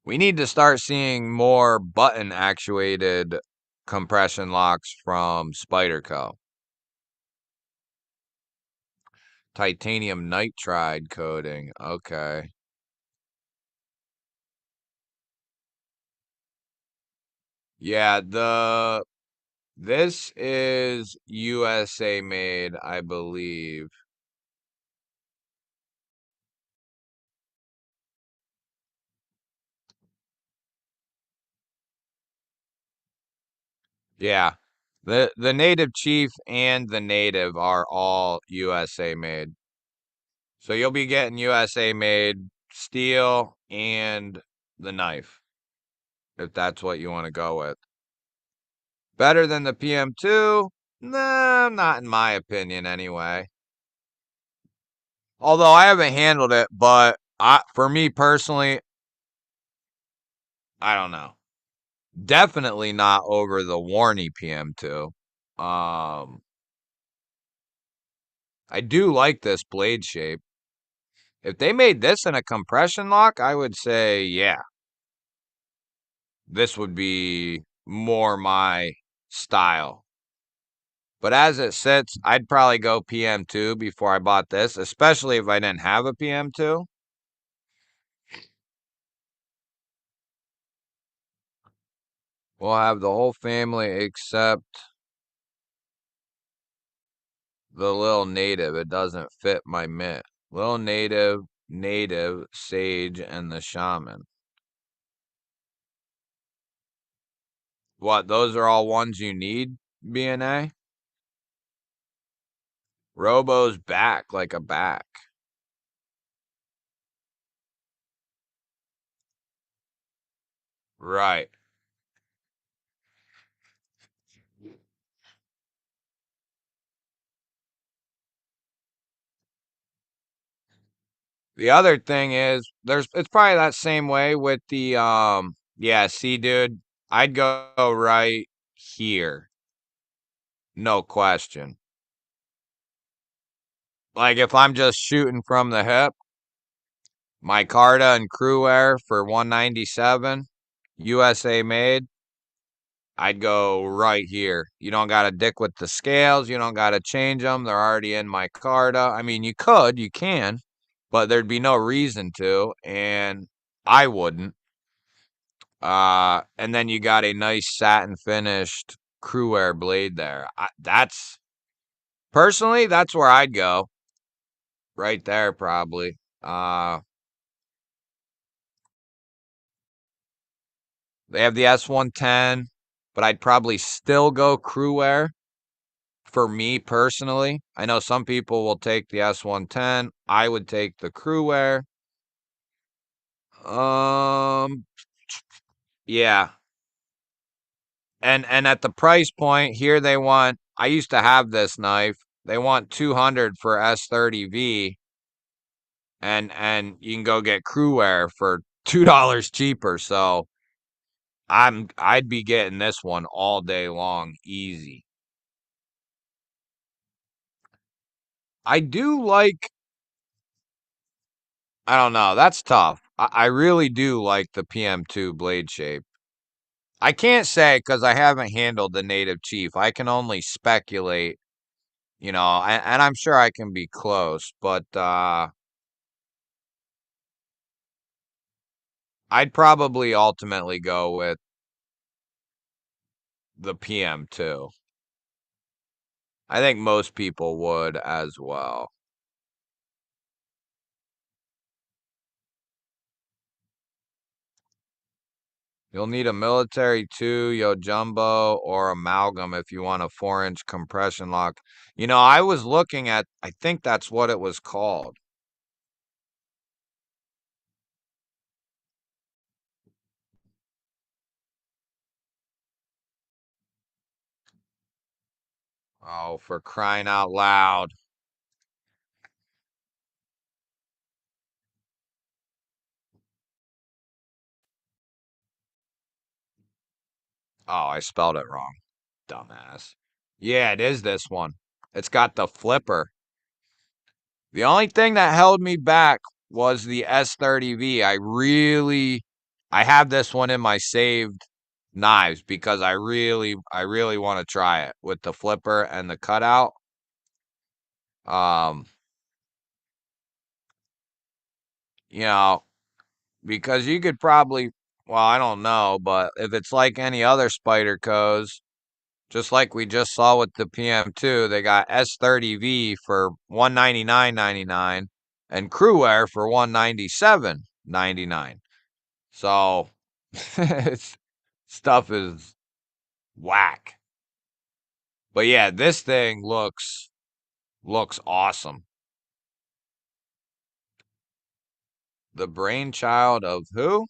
We need to start seeing more button actuated compression locks from Spyderco. Titanium nitride coating. Okay. Yeah, this is USA made, I believe. Yeah. The Native Chief and the Native are all USA made. So you'll be getting USA made steel and the knife, if that's what you want to go with. Better than the PM2? Nah, not in my opinion anyway. Although I haven't handled it, but for me personally, I don't know. Definitely not over the Warney PM2. I do like this blade shape. If they made this in a compression lock, I would say, yeah, this would be more my style. But as it sits, I'd probably go PM2 before I bought this, especially if I didn't have a PM2. We'll have the whole family except the little native. It doesn't fit my mitt. Little native, sage, and the shaman. What, those are all ones you need, BNA? Robo's back like a back. Right. The other thing is it's probably that same way with the yeah, see dude, I'd go right here. No question. Like if I'm just shooting from the hip, micarta and Cruair for 197, USA made, I'd go right here. You don't got to dick with the scales. You don't got to change them. They're already in micarta. I mean, you can, but there'd be no reason to, and I wouldn't. And then you got a nice satin finished Cruair blade there. That's personally, that's where I'd go. Right there, probably. They have the S110, but I'd probably still go Cruair for me personally. I know some people will take the S110. I would take the Cruair. Um, yeah. And at the price point here, they want. I used to have this knife. They want 200 for S30V, and you can go get Cruair for $2 cheaper. So I'd be getting this one all day long, easy. I do like. I don't know. That's tough. I really do like the PM2 blade shape. I can't say because I haven't handled the native chief. I can only speculate, and I'm sure I can be close, but I'd probably ultimately go with the PM2. I think most people would as well. You'll need a military 2, Yo Jumbo, or amalgam if you want a 4-inch compression lock. I was looking at, I think that's what it was called. Oh, for crying out loud. Oh, I spelled it wrong. Dumbass. Yeah, it is this one. It's got the flipper. The only thing that held me back was the S30V. I have this one in my saved knives because I really want to try it with the flipper and the cutout. Um, you know, because you could probably, well, I don't know, but if it's like any other Spyderco's, just like we just saw with the PM2, they got S30V for 199.99 and Cruair for 197.99. So stuff is whack. But yeah, this thing looks awesome. The brainchild of who?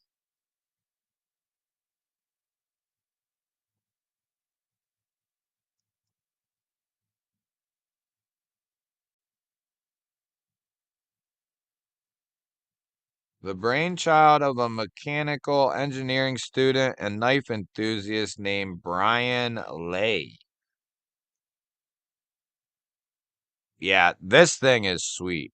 The brainchild of a mechanical engineering student and knife enthusiast named Brian Lay. Yeah, this thing is sweet.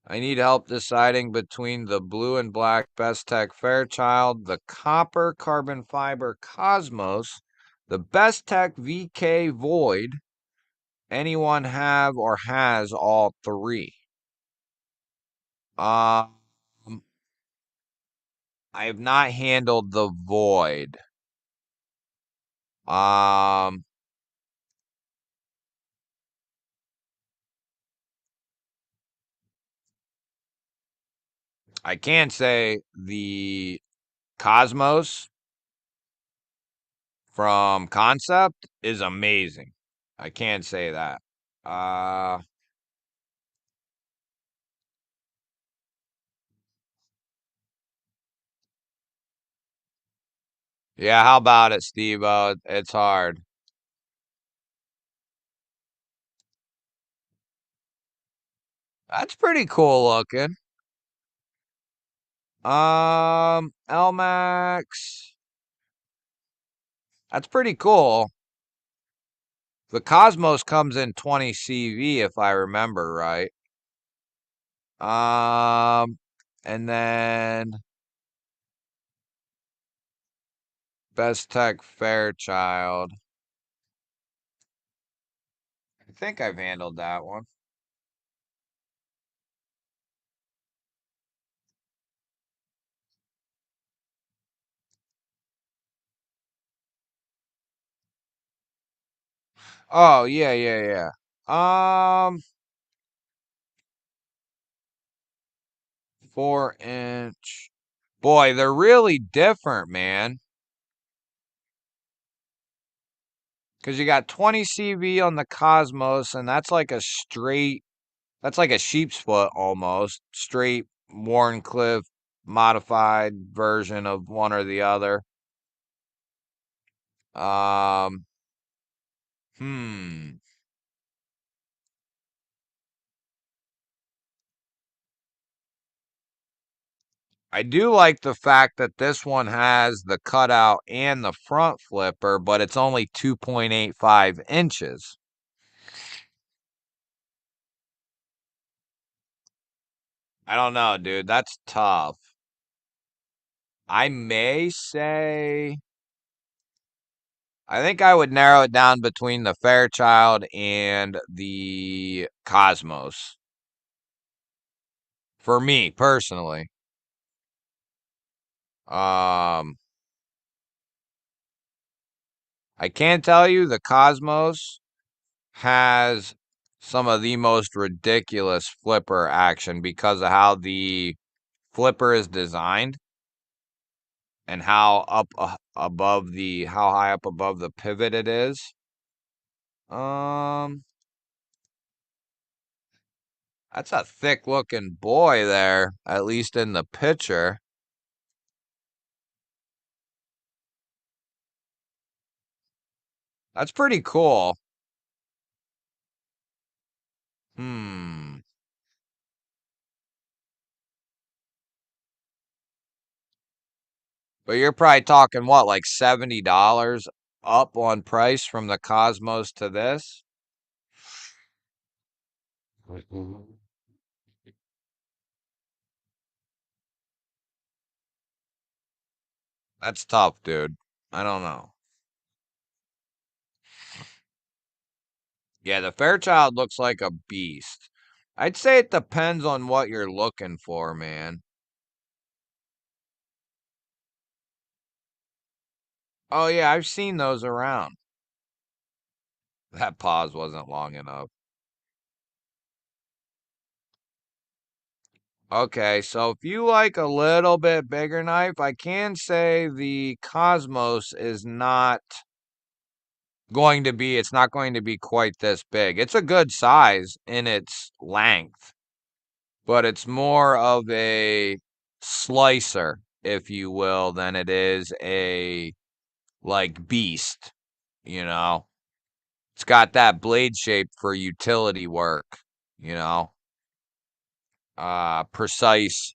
I need help deciding between the blue and black Bestech Fairchild, the copper carbon fiber Cosmos, the Bestech VK Void. Anyone have or has all three? Um, I have not handled the Void. Um, I can say the Cosmos from Concept is amazing. I can say that. Uh, yeah, how about it, Steve? It's hard. That's pretty cool looking. LMAX. That's pretty cool. The Cosmos comes in 20 CV if I remember right. And then Bestech Fairchild. I think I've handled that one. Oh, yeah. Um, 4-inch. Boy, they're really different, man. Because you got 20 CV on the Cosmos, and that's like a straight, that's like a sheep's foot almost. Straight Warncliffe modified version of one or the other. Um, hmm. I do like the fact that this one has the cutout and the front flipper, but it's only 2.85 inches. I don't know, dude. That's tough. I may say, I think I would narrow it down between the Fairchild and the Cosmos. For me personally. Um, I can tell you the Cosmos has some of the most ridiculous flipper action because of how the flipper is designed and how up above the how high up above the pivot it is. Um, that's a thick looking boy there, at least in the picture. That's pretty cool. Hmm. But you're probably talking what, like $70 up on price from the Cosmos to this? That's tough, dude. I don't know. Yeah, the Fairchild looks like a beast. I'd say it depends on what you're looking for, man. Oh, yeah, I've seen those around. That pause wasn't long enough. Okay, so if you like a little bit bigger knife, I can say the Cosmos is not it's not going to be quite this big. It's a good size in its length, but it's more of a slicer, if you will, than it is a like beast, you know. It's got that blade shape for utility work, you know. Precise,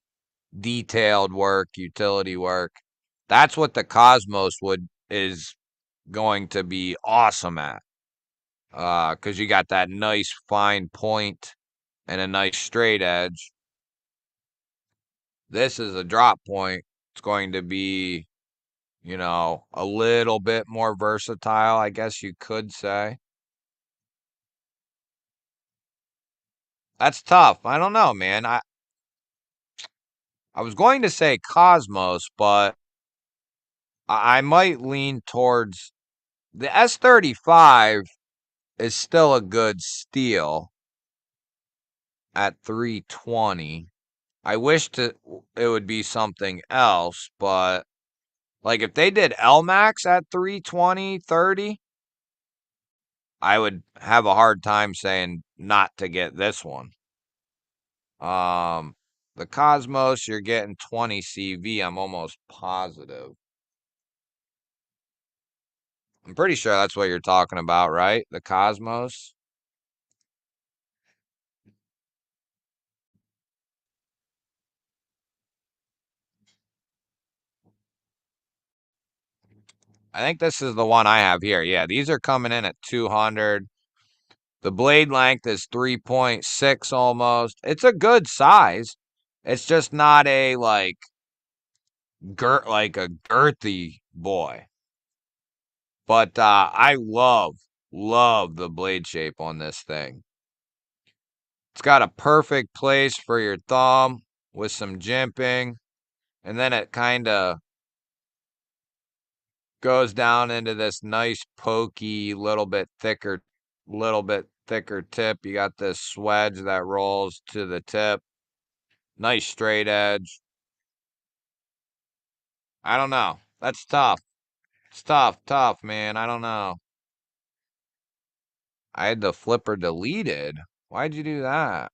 detailed work, utility work. That's what the Cosmos would is going to be awesome at. Because you got that nice fine point and a nice straight edge. This is a drop point. It's going to be, a little bit more versatile, I guess you could say. That's tough. I don't know, man. I was going to say Cosmos, but I might lean towards the S35 is still a good steal at 320. I wish it would be something else, but like if they did LMAX at 320, 30, I would have a hard time saying not to get this one. Um, the Cosmos, you're getting 20 CV, I'm almost positive. I'm pretty sure that's what you're talking about, right? The Cosmos. I think this is the one I have here. Yeah, these are coming in at 200. The blade length is 3.6 almost. It's a good size. It's just not a like a girthy boy. But I love the blade shape on this thing. It's got a perfect place for your thumb with some jimping, and then it kind of goes down into this nice pokey, little bit thicker tip. You got this swedge that rolls to the tip. Nice straight edge. I don't know. That's tough. It's tough, man. I don't know. I had the flipper deleted. Why'd you do that?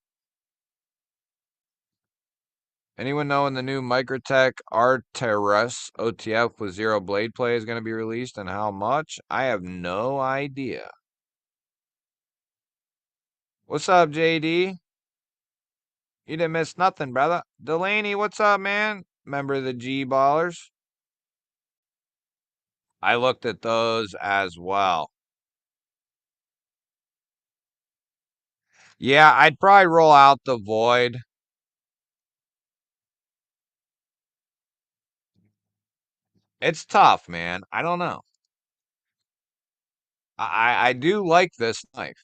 Anyone know when the new Microtech Arteris OTF with zero blade play is going to be released and how much? I have no idea. What's up, JD? You didn't miss nothing, brother. Delaney, what's up, man? Member of the G Ballers. I looked at those as well. Yeah, I'd probably roll out the Void. It's tough, man. I don't know. I do like this knife.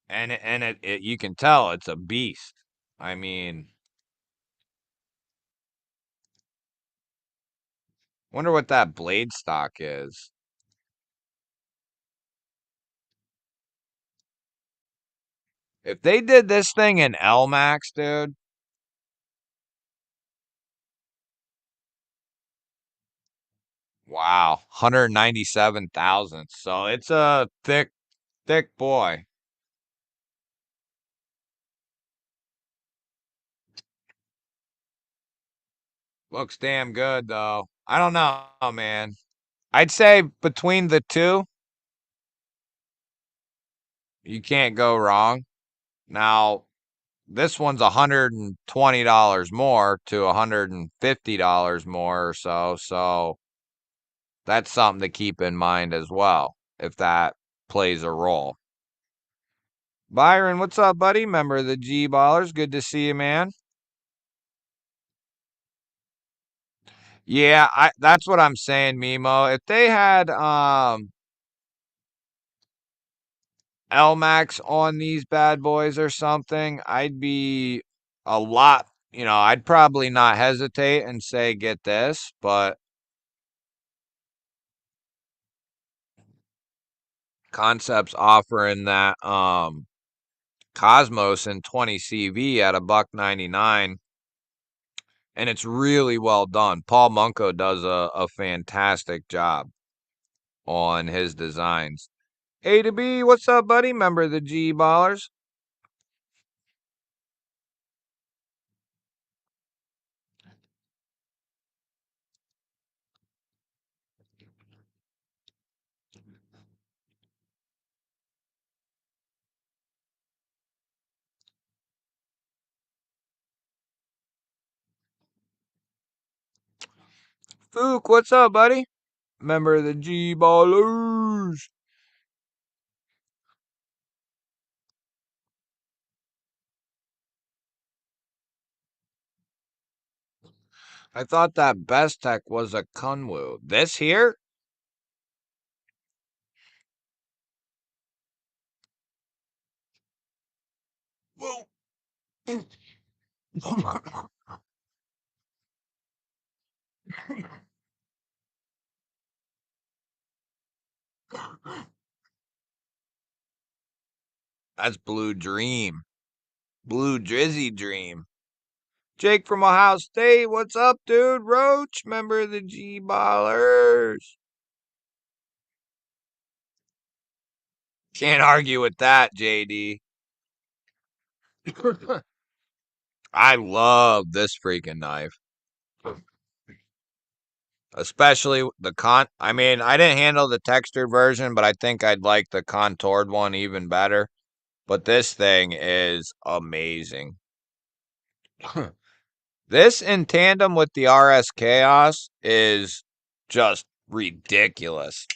And you can tell it's a beast. I mean, wonder what that blade stock is. If they did this thing in LMAX, dude. Wow, 197,000. So it's a thick boy. Looks damn good though. I don't know, man. I'd say between the two, you can't go wrong. Now, this one's $120 more to $150 more or so. So that's something to keep in mind as well, if that plays a role. Byron, what's up, buddy? Member of the G Ballers. Good to see you, man. Yeah, that's what I'm saying, Mimo. If they had LMAX on these bad boys or something, I'd be a lot, I'd probably not hesitate and say get this, but Concepts offering that Cosmos in 20 CV at a $1.99, and it's really well done. Paul Munko does a fantastic job on his designs. A to B, what's up, buddy? Member of the G Ballers. Fook, what's up, buddy? Member of the G Ballers. I thought that Best Tech was a Kunwu. This here? Whoa. That's Blue Dream. Blue Drizzy Dream. Jake from Ohio State, what's up, dude? Roach, member of the G Ballers. Can't argue with that, JD. I love this freaking knife. Especially the I mean, I didn't handle the textured version, but I think I'd like the contoured one even better. But this thing is amazing. This in tandem with the RS Chaos is just ridiculous.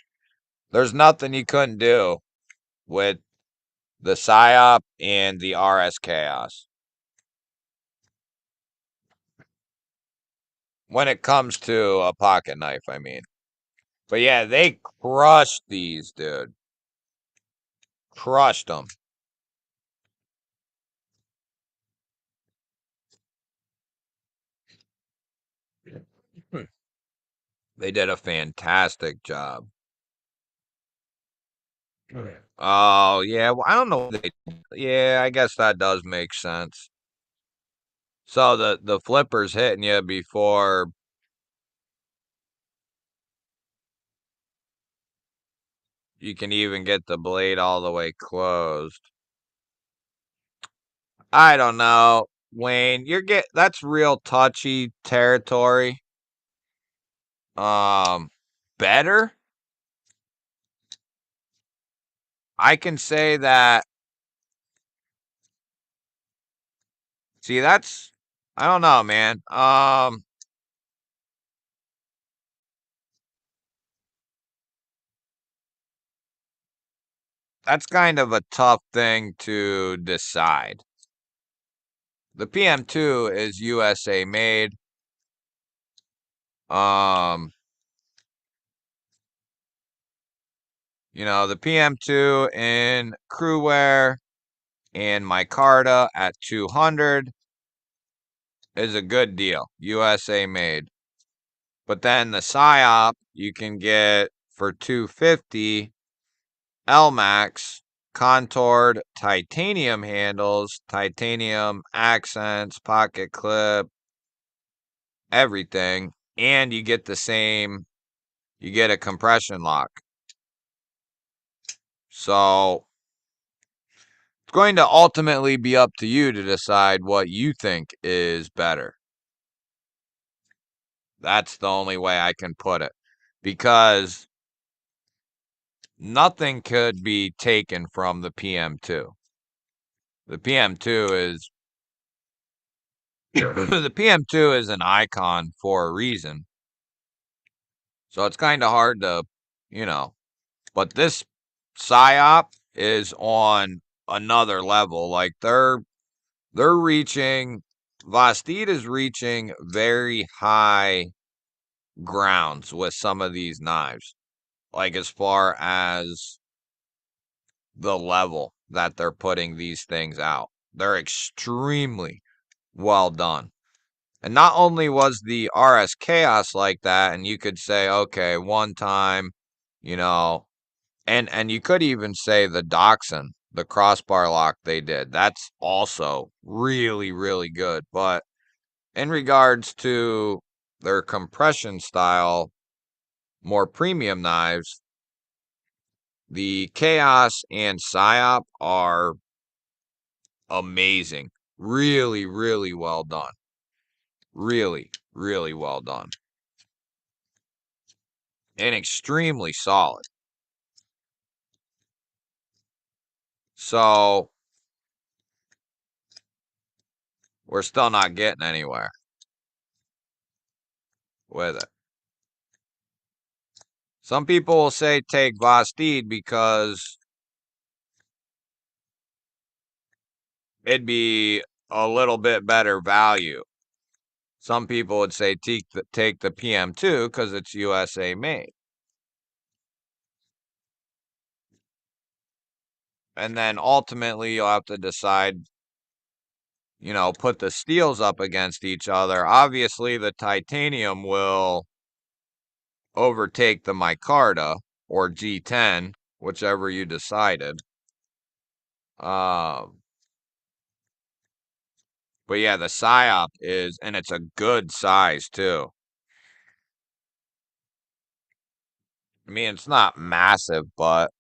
There's nothing you couldn't do with the PSYOP and the RS Chaos when it comes to a pocket knife, I mean. But yeah, they crushed these, dude. Crushed them. They did a fantastic job. Oh, yeah. Well, I don't know. Yeah, I guess that does make sense. So the flipper's hitting you before you can even get the blade all the way closed. I don't know. Wayne, that's real touchy territory. Better? I can say that. See, that's I don't know, man. That's kind of a tough thing to decide. The PM2 is USA made. Um, the PM2 in Crewwear and micarta at 200 is a good deal. USA made. But then the PSYOP you can get for 250 Elmax contoured titanium handles, titanium accents, pocket clip, everything, and you get a compression lock. So it's going to ultimately be up to you to decide what you think is better. That's the only way I can put it. Because nothing could be taken from the PM2. The PM2 is the PM2 is an icon for a reason. So it's kind of hard to, but this PSYOP is on another level. Like they're reaching Vastid is reaching very high grounds with some of these knives. Like as far as the level that they're putting these things out. They're extremely well done. And not only was the RS Chaos like that, and you could say, okay, one time, you know, and you could even say the Dachshund, the crossbar lock they did. That's also really, really good. But in regards to their compression style, more premium knives, the Chaos and PSYOP are amazing. Really, really well done. Really, really well done. And extremely solid. So we're still not getting anywhere with it. Some people will say take Vastid because it'd be a little bit better value. Some people would say take the PM2 because it's USA made. And then ultimately you'll have to decide, put the steels up against each other. Obviously the titanium will overtake the micarta or G10, whichever you decided. But yeah, the PSYOP is, and it's a good size too. I mean, it's not massive, but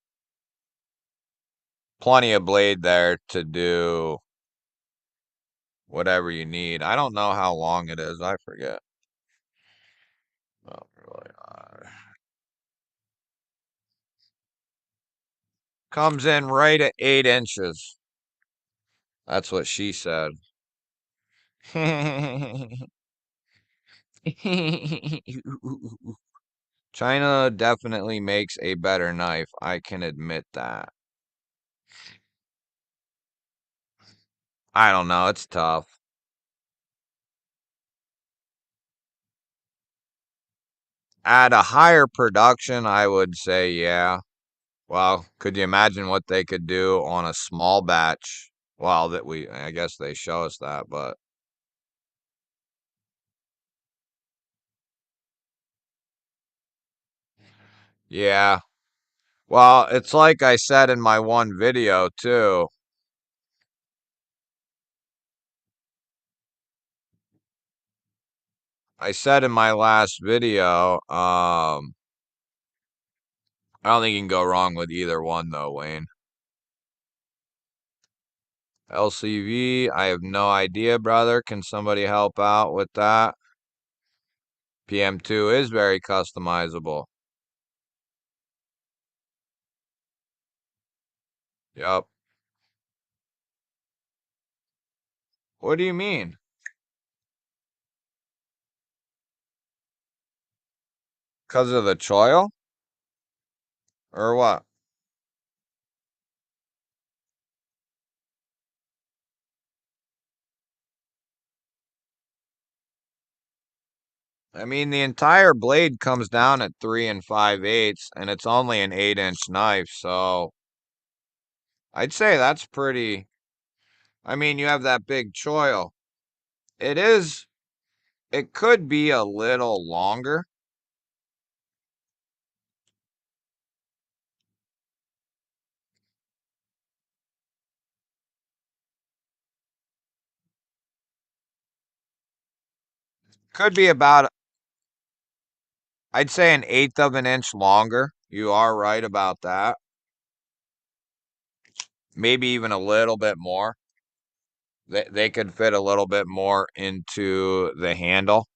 plenty of blade there to do whatever you need. I don't know how long it is. I forget. Oh, really? Comes in right at 8 inches. That's what she said. China definitely makes a better knife. I can admit that. I don't know. It's tough. At a higher production, I would say, yeah. Well, could you imagine what they could do on a small batch? Well, I guess they show us that, but yeah. Well, it's like I said in my one video too. I said in my last video, I don't think you can go wrong with either one though, Wayne. LCV, I have no idea, brother. Can somebody help out with that? PM2 is very customizable. Yep. What do you mean? Because of the choil? Or what? I mean, the entire blade comes down at 3 5/8, and it's only an 8-inch knife, so I'd say that's pretty. I mean, you have that big choil. It is, it could be a little longer. Could be about, I'd say, an eighth of an inch longer. You are right about that. Maybe even a little bit more. They could fit a little bit more into the handle.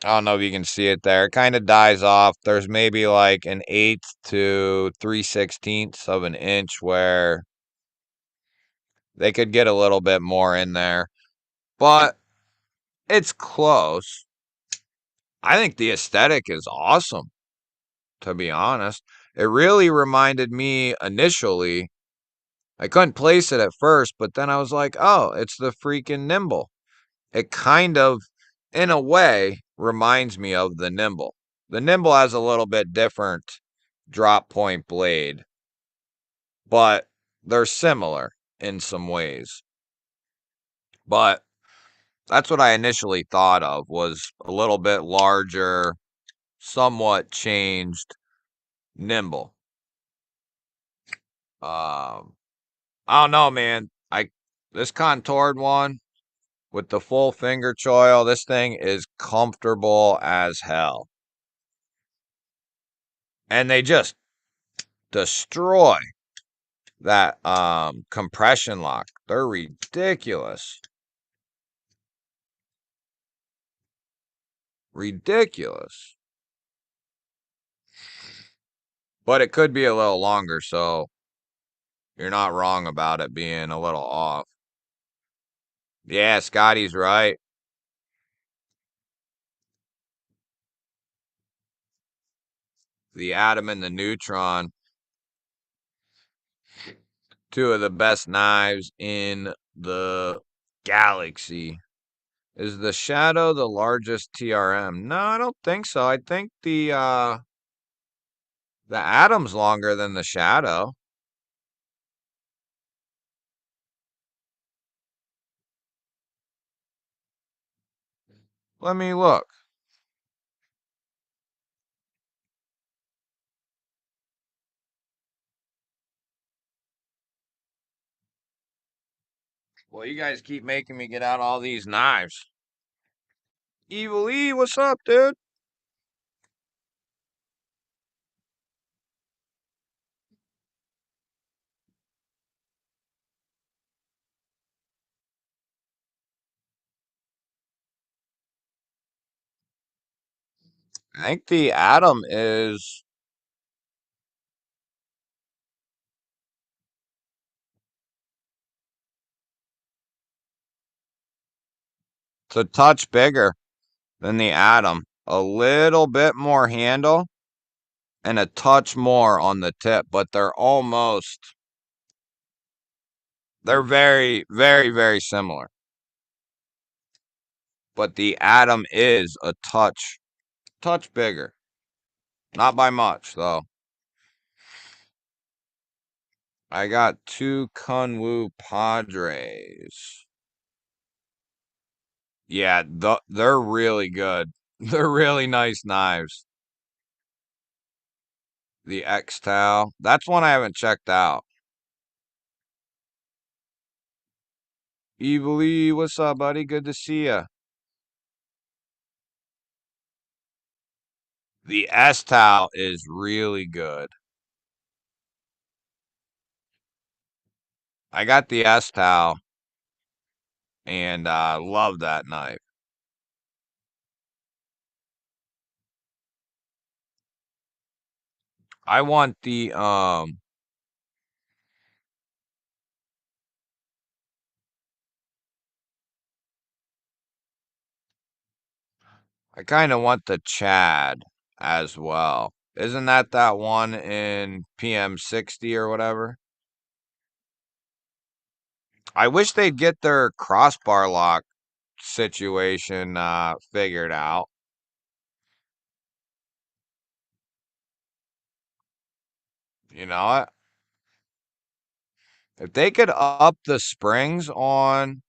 I don't know if you can see it there. It kind of dies off. There's maybe like an eighth to 3/16 of an inch where they could get a little bit more in there, but it's close. I think the aesthetic is awesome, to be honest. It really reminded me initially. I couldn't place it at first, but then I was like, oh, it's the freaking Nimble. It kind of, in a way, reminds me of the Nimble. The Nimble has a little bit different drop point blade, but they're similar in some ways. But that's what I initially thought of, was a little bit larger, somewhat changed Nimble. Um, I don't know, man. This contoured one with the full finger choil, this thing is comfortable as hell. And they just destroy that compression lock. They're ridiculous. Ridiculous. But it could be a little longer, so you're not wrong about it being a little off. Yeah, Scotty's right. The atom and the neutron, two of the best knives in the galaxy. Is the Shadow the largest TRM? No, I don't think so. I think the Atom's longer than the Shadow. Let me look. Well, you guys keep making me get out all these knives. Evil E, what's up, dude? I think the Atom is. It's a touch bigger than the Atom. A little bit more handle and a touch more on the tip, but they're very, very, very similar. But the Atom is a touch bigger. Not by much, though. I got two Kunwu Padres. Yeah, they're really good. They're really nice knives. The X-Tau. That's one I haven't checked out. Evil E, what's up, buddy? Good to see ya. The S-Tau is really good. I got the S-Tau and love that knife. I want the I kind of want the Chad as well. Isn't that one in PM60 or whatever? I wish they'd get their crossbar lock situation figured out. You know what? If they could up the springs on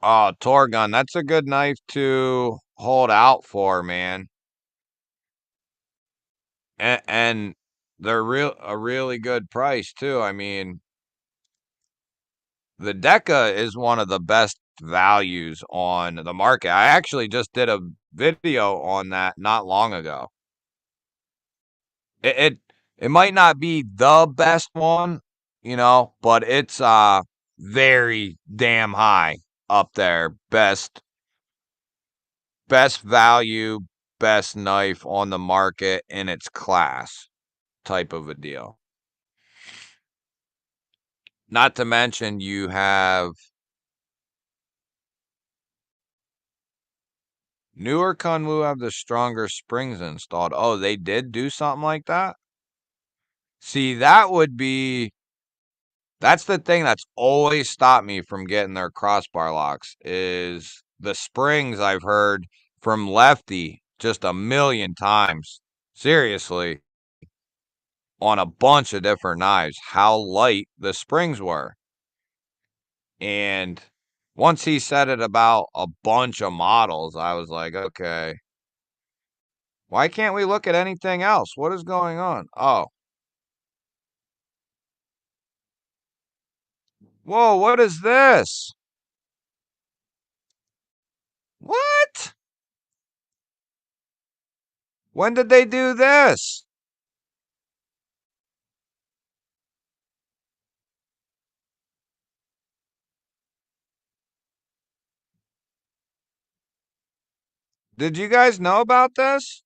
Torgun, that's a good knife to hold out for, man. And they're a really good price too. I mean, the Deca is one of the best values on the market. I actually just did a video on that not long ago. It might not be the best one, but it's very damn high up there. Best value, best knife on the market in its class type of a deal. Not to mention you have newer Kunwu have the stronger springs installed. Oh, they did do something like that? See, that's the thing that's always stopped me from getting their crossbar locks is the springs I've heard from Lefty just a million times. Seriously, on a bunch of different knives, how light the springs were. And once he said it about a bunch of models, I was like, okay, why can't we look at anything else? What is going on? Oh, whoa, what is this? What? When did they do this? Did you guys know about this?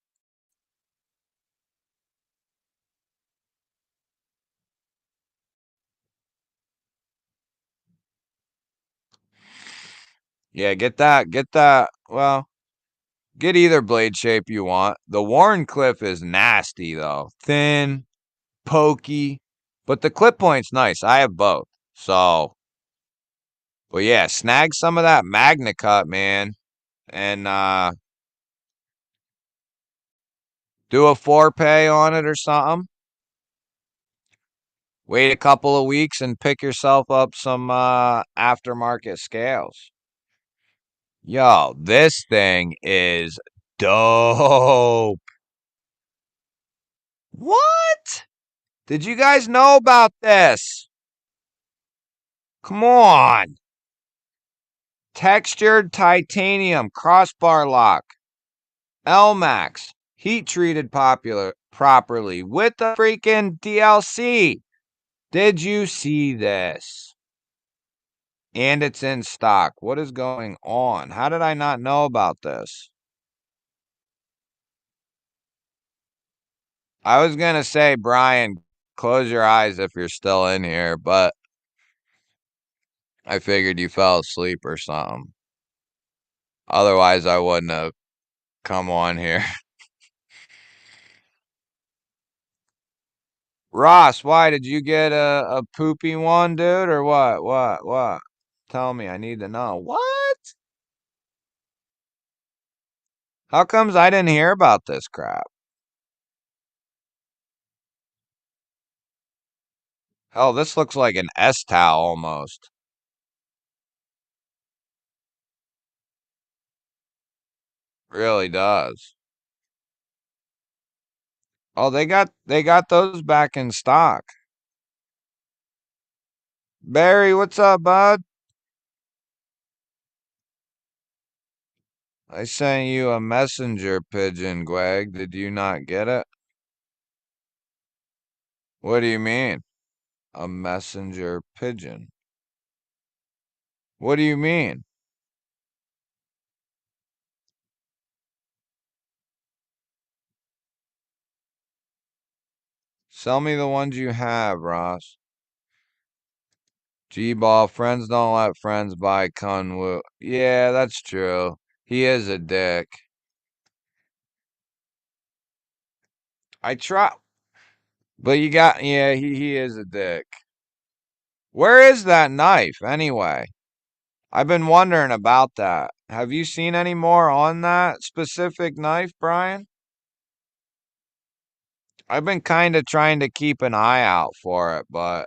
Yeah, get that. Well, get either blade shape you want. The Warncliffe is nasty though. Thin, pokey, but the clip point's nice. I have both. So, but yeah, snag some of that Magna Cut, man, and do a 4-pay on it or something. Wait a couple of weeks and pick yourself up some aftermarket scales. Yo, this thing is dope. What? Did you guys know about this? Come on. Textured titanium crossbar lock. LMAX. Heat treated properly with the freaking DLC. Did you see this? And it's in stock. What is going on? How did I not know about this? I was gonna say, Brian, close your eyes if you're still in here, but I figured you fell asleep or something. Otherwise, I wouldn't have come on here. Ross, why did you get a poopy one, dude, or what? What? Tell me, I need to know. What? How comes I didn't hear about this crap? Hell, this looks like an S-towel almost. Really does. Oh, they got those back in stock. Barry, what's up, bud? I sent you a messenger pigeon, Greg. Did you not get it? What do you mean? A messenger pigeon. What do you mean? Sell me the ones you have, Ross. G-Ball, friends don't let friends buy Kunwu. Yeah, that's true. He is a dick. I try, but yeah, he is a dick. Where is that knife, anyway? I've been wondering about that. Have you seen any more on that specific knife, Brian? I've been kind of trying to keep an eye out for it, but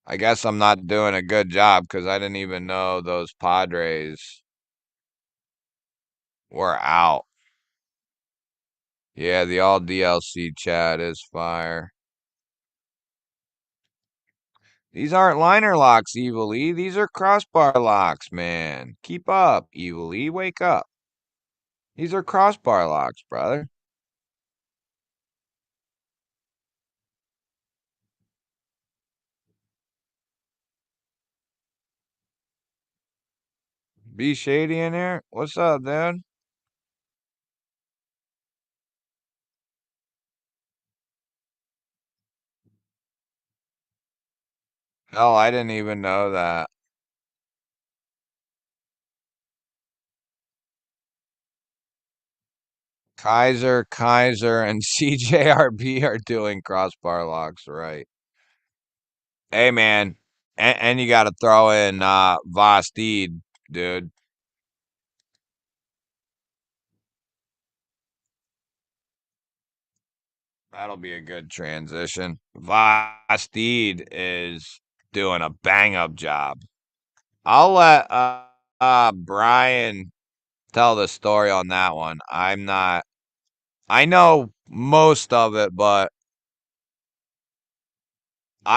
I guess I'm not doing a good job because I didn't even know those Padres were out. Yeah, the all DLC chat is fire. These aren't liner locks, Evil E. These are crossbar locks, man. Keep up, Evil E. Wake up. These are crossbar locks, brother. Be shady in here. What's up, dude? Hell, I didn't even know that. Kaiser, and CJRB are doing crossbar locks, right? Hey, man. And you got to throw in Vastid, dude. That'll be a good transition. Vastid is doing a bang up job. I'll let Brian tell the story on that one. I'm not. I know most of it, but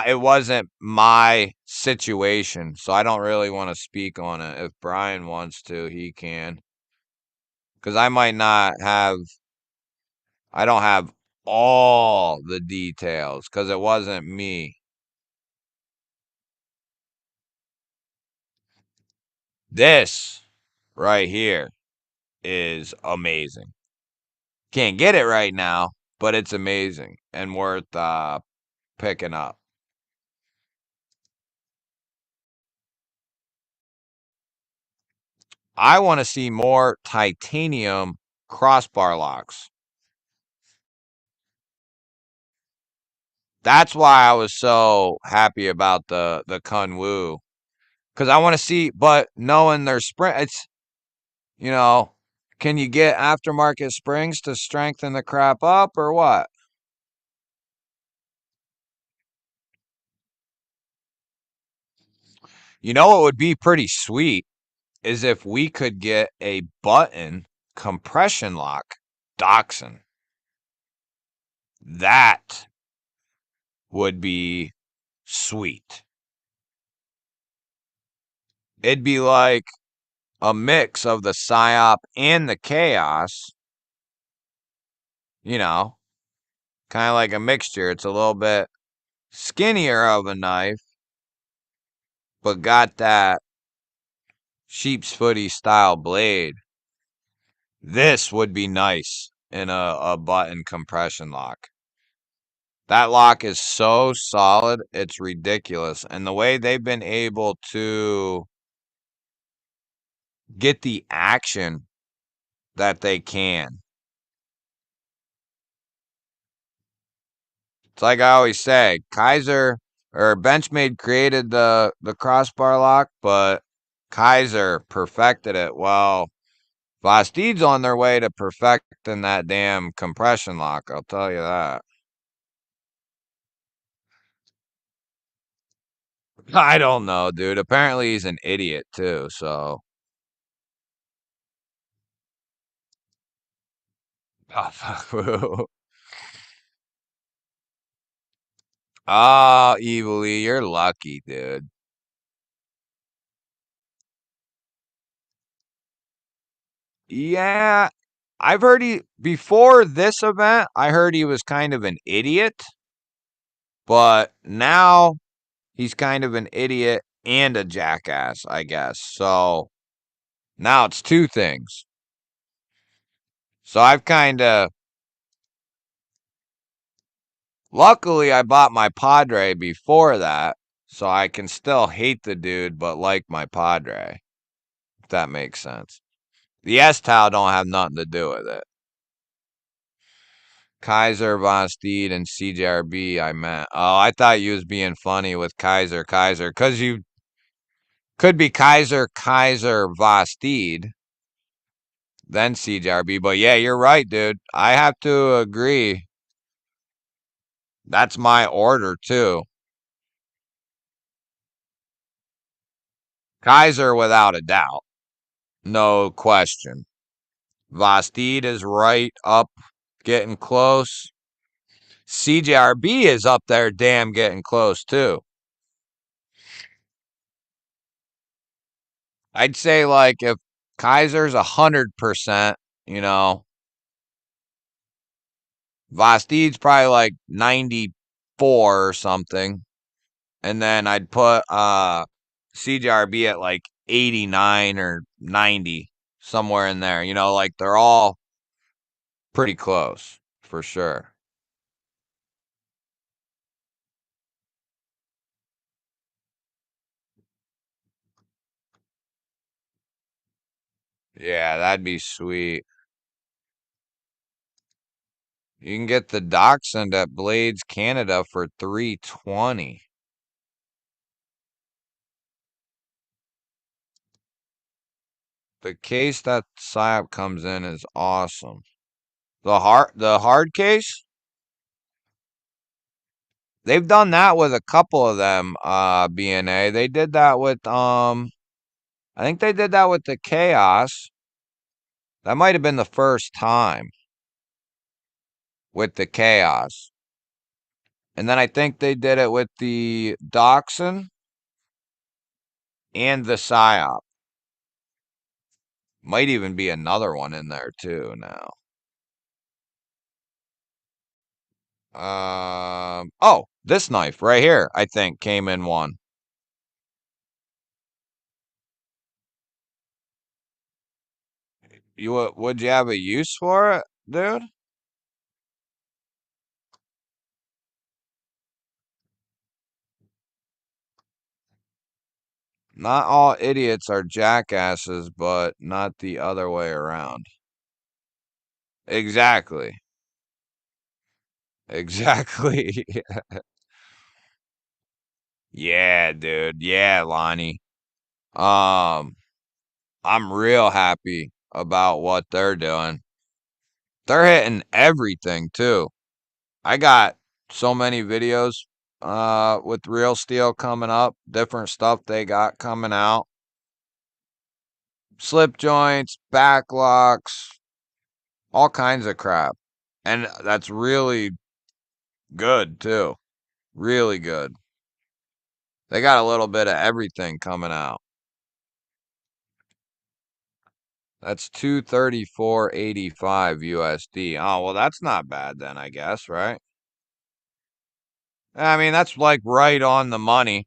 it wasn't my situation, so I don't really want to speak on it. If Brian wants to, he can. Because I might not have. I don't have all the details because it wasn't me. This right here is amazing. Can't get it right now, but it's amazing and worth picking up. I want to see more titanium crossbar locks. That's why I was so happy about the Kunwu because I want to see. But knowing their spring, it's you know, can you get aftermarket springs to strengthen the crap up or what? You know what would be pretty sweet is if we could get a button compression lock Dachshund. That would be sweet. It'd be like a mix of the psyop and the chaos, you know, kind of like a mixture. It's a little bit skinnier of a knife, but got that sheep's footy style blade. This would be nice in a button compression lock. That lock is so solid, it's ridiculous. And the way they've been able to get the action that they can. It's like I always say, Kaiser or Benchmade created the crossbar lock, but Kaiser perfected it. Well, Vosteed's on their way to perfecting that damn compression lock, I'll tell you that. I don't know, dude. Apparently he's an idiot too, so. Oh, fuck. Oh, Evilly, you're lucky, dude. Yeah, I've heard before this event, I heard he was kind of an idiot, but now he's kind of an idiot and a jackass, I guess. So now it's two things. So I've kind of, luckily, I bought my Padre before that, so I can still hate the dude, but like my Padre, if that makes sense. The S-Tau don't have nothing to do with it. Kaiser, Von Steed, and CJRB, I meant. Oh, I thought you was being funny with Kaiser, because you could be Kaiser, Vosteed, then CJRB. But yeah, you're right, dude. I have to agree. That's my order, too. Kaiser, without a doubt. No question. Vosteed is right up, getting close. CJRB is up there, damn, getting close, too. I'd say, like, if Kaiser's 100%, you know, Vosteed's probably like 94 or something. And then I'd put CJRB at like 89 or 90, somewhere in there. You know, like they're all pretty close for sure. Yeah, that'd be sweet. You can get the Dachshund at Blades Canada for $320. The case that PSYOP comes in is awesome. The hard case? They've done that with a couple of them, BNA. They did that with I think they did that with the Chaos. That might have been the first time with the Chaos. And then I think they did it with the Dachshund and the Psyop. Might even be another one in there too now. Oh, this knife right here, I think came in one. Would you have a use for it, dude? Not all idiots are jackasses, but not the other way around. Exactly. Exactly. Yeah, dude. Yeah, Lonnie. Um, I'm real happy about what they're doing. They're hitting everything too. I got so many videos with Real Steel coming up, different stuff they got coming out. Slip joints, backlocks, all kinds of crap. And that's really good too. Really good. They got a little bit of everything coming out. That's 234.85 USD. Oh, well, that's not bad then, I guess, right? I mean, that's like right on the money.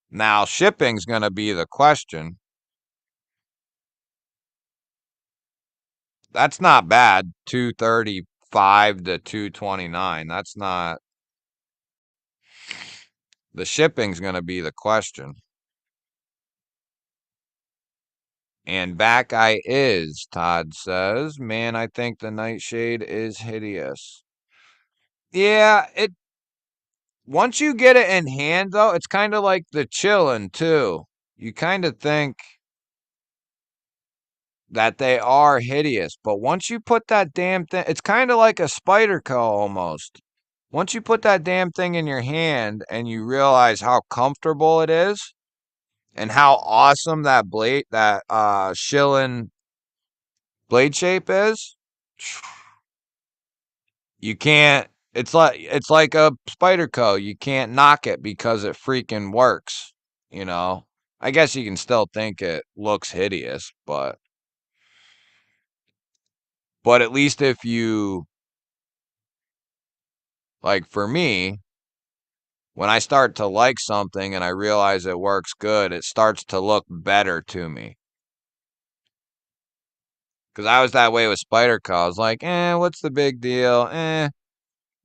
Now, shipping's going to be the question. That's not bad. 235 to 229. That's not. The shipping's going to be the question. And back I is, Todd says. Man, I think the Nightshade is hideous. Yeah, it once you get it in hand though, it's kind of like the chillin' too. You kind of think that they are hideous, but once you put that damn thing, it's kind of like a Spyderco almost. Once you put that damn thing in your hand and you realize how comfortable it is and how awesome that blade, that Schillen blade shape is, you can't. It's like a Spyderco. You can't knock it because it freaking works. You know. I guess you can still think it looks hideous, but at least if you like for me, when I start to like something and I realize it works good, it starts to look better to me. Because I was that way with Spyderco. I was like, what's the big deal? And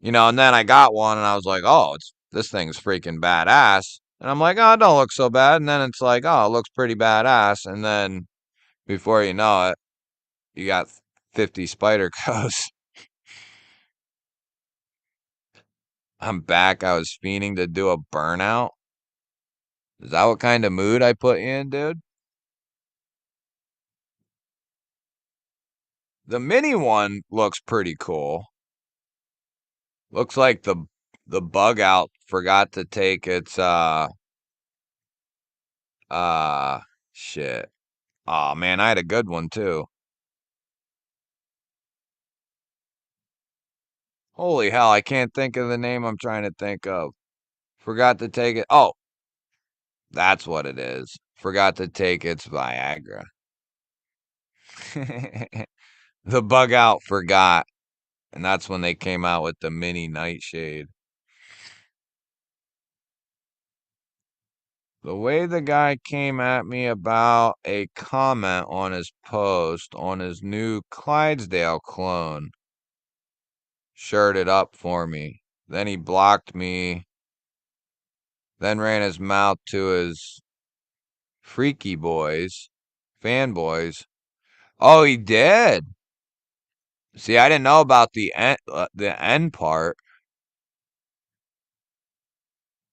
then I got one and I was like, oh, this thing's freaking badass. And I'm like, oh, it don't look so bad. And then it's like, oh, it looks pretty badass. And then before you know it, you got 50 Spydercos. I'm back. I was fiending to do a burnout. Is that what kind of mood I put you in, dude? The mini one looks pretty cool. Looks like the bug out forgot to take its uh shit. Oh man, I had a good one too. Holy hell, I can't think of the name I'm trying to think of. Forgot to take it. Oh, that's what it is. Forgot to take its Viagra. The bug out forgot, and that's when they came out with the mini nightshade. The way the guy came at me about a comment on his post on his new Clydesdale clone shirted up for me. Then he blocked me, then ran his mouth to his freaky boys, fanboys. Oh, he did. See, I didn't know about the end part.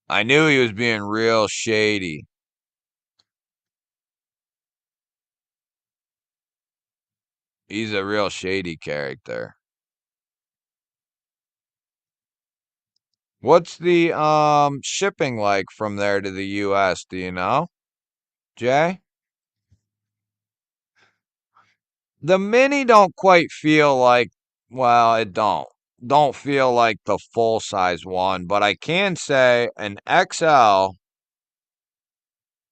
I knew he was being real shady. He's a real shady character. What's the shipping like from there to the US, do you know? Jay? The mini don't quite feel like, well, it don't feel like the full size one, but I can say an XL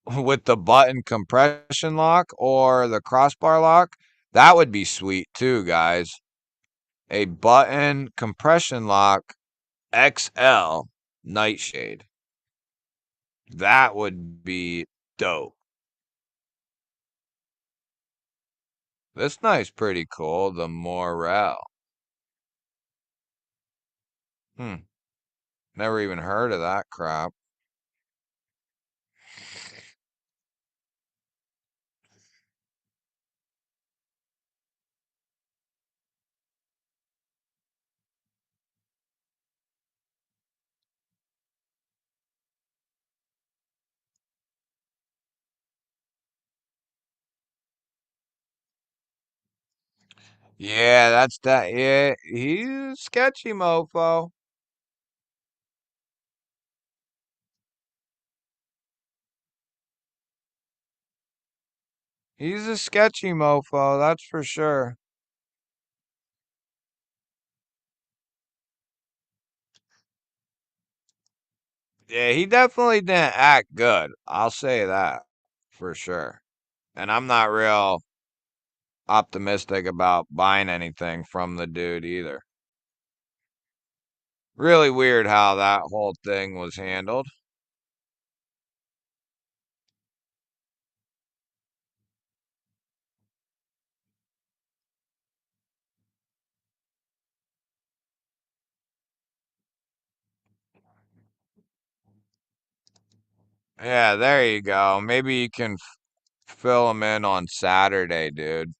with the button compression lock or the crossbar lock, that would be sweet too, guys. A button compression lock XL Nightshade. That would be dope. This knife's pretty cool, the Morel. Hmm, never even heard of that crap. Yeah, that's that. Yeah, he's a sketchy mofo. He's a sketchy mofo, that's for sure. Yeah, he definitely didn't act good. I'll say that for sure. And I'm not real optimistic about buying anything from the dude either. Really weird how that whole thing was handled. Yeah, there you go. Maybe you can fill them in on Saturday, dude.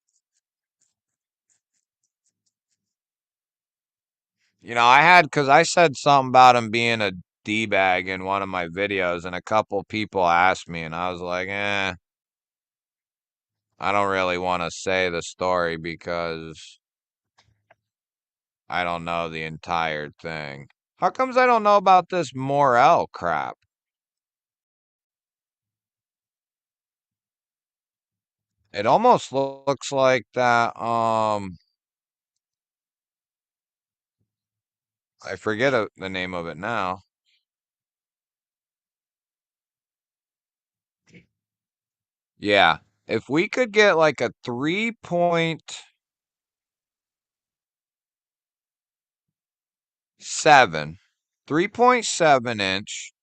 Cause I said something about him being a D-bag in one of my videos, and a couple people asked me, and I was like, I don't really want to say the story because I don't know the entire thing. How comes I don't know about this Morel crap? It almost looks like that, I forget the name of it now. Yeah. If we could get like a 3.7 inch,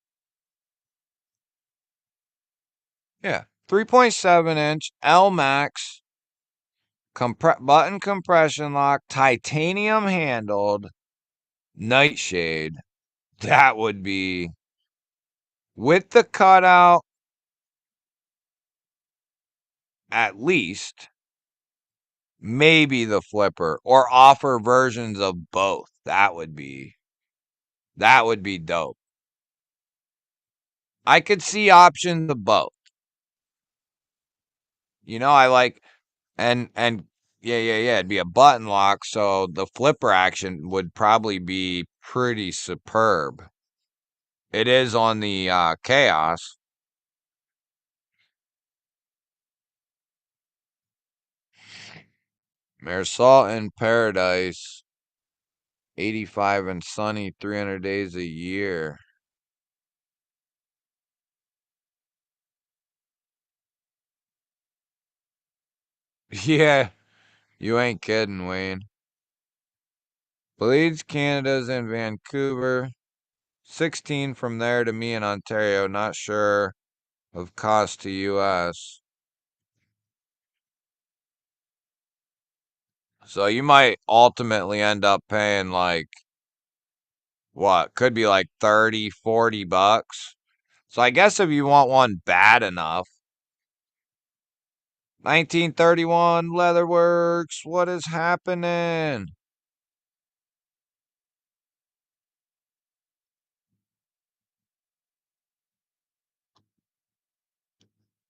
yeah, 3.7 inch L Max button compression lock, titanium handled nightshade, that would be with the cutout at least, maybe the flipper, or offer versions of both. That would be dope. I could see options of both. I like and yeah, it'd be a button lock, so the flipper action would probably be pretty superb. It is on the Chaos. Marisol in Paradise, 85 and sunny, 300 days a year. Yeah, you ain't kidding, Wayne. Bleeds Canada's in Vancouver. 16 from there to me in Ontario. Not sure of cost to US. So you might ultimately end up paying like what? Could be like 30, 40 bucks. So I guess if you want one bad enough, 1931 Leatherworks, what is happening?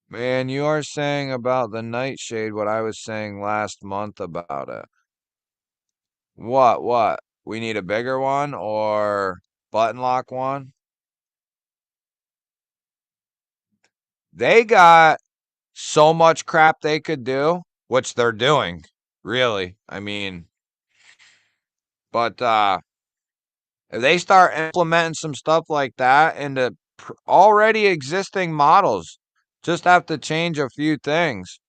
Man, you are saying about the nightshade what I was saying last month about it. What? We need a bigger one or button lock one? They got so much crap they could do, which they're doing, really. I mean, but if they start implementing some stuff like that into already existing models, just have to change a few things.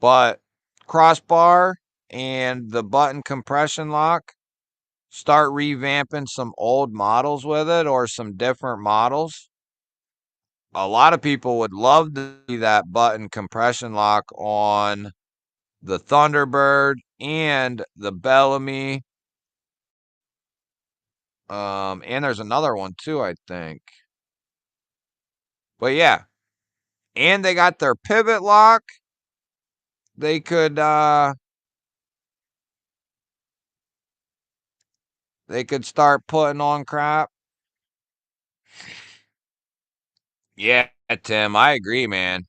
But crossbar and the button compression lock, start revamping some old models with it or some different models. A lot of people would love to see that button compression lock on the Thunderbird and the Bellamy. And there's another one too, I think. But yeah, and they got their pivot lock. They could start putting on crap. Yeah, Tim, I agree, man.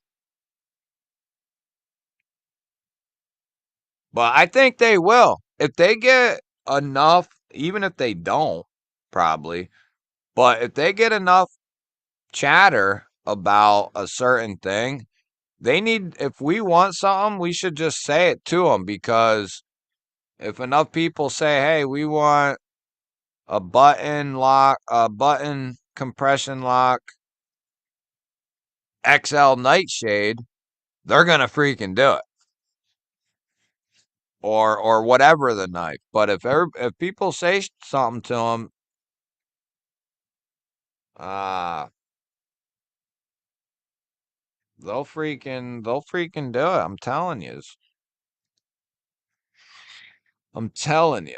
But I think they will. If they get enough, even if they don't, probably, but if they get enough chatter about a certain thing, if we want something, we should just say it to them because if enough people say, hey, we want a button lock, a button compression lock, XL nightshade, they're going to freaking do it. Or whatever the knife. But if people say something to them, uh they'll freaking do it. I'm telling you. I'm telling you.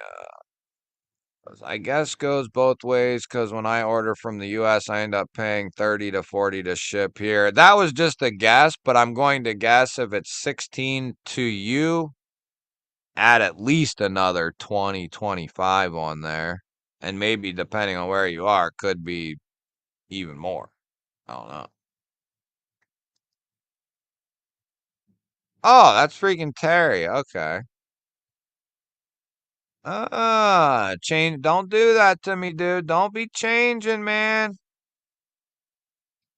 I guess goes both ways because when I order from the US, I end up paying 30 to 40 to ship here. That was just a guess, but I'm going to guess if it's 16 to you, add at least another 20, 25 on there. And maybe depending on where you are, could be even more. I don't know. Oh, that's freaking Terry. Okay. Change. Don't do that to me, dude. Don't be changing, man.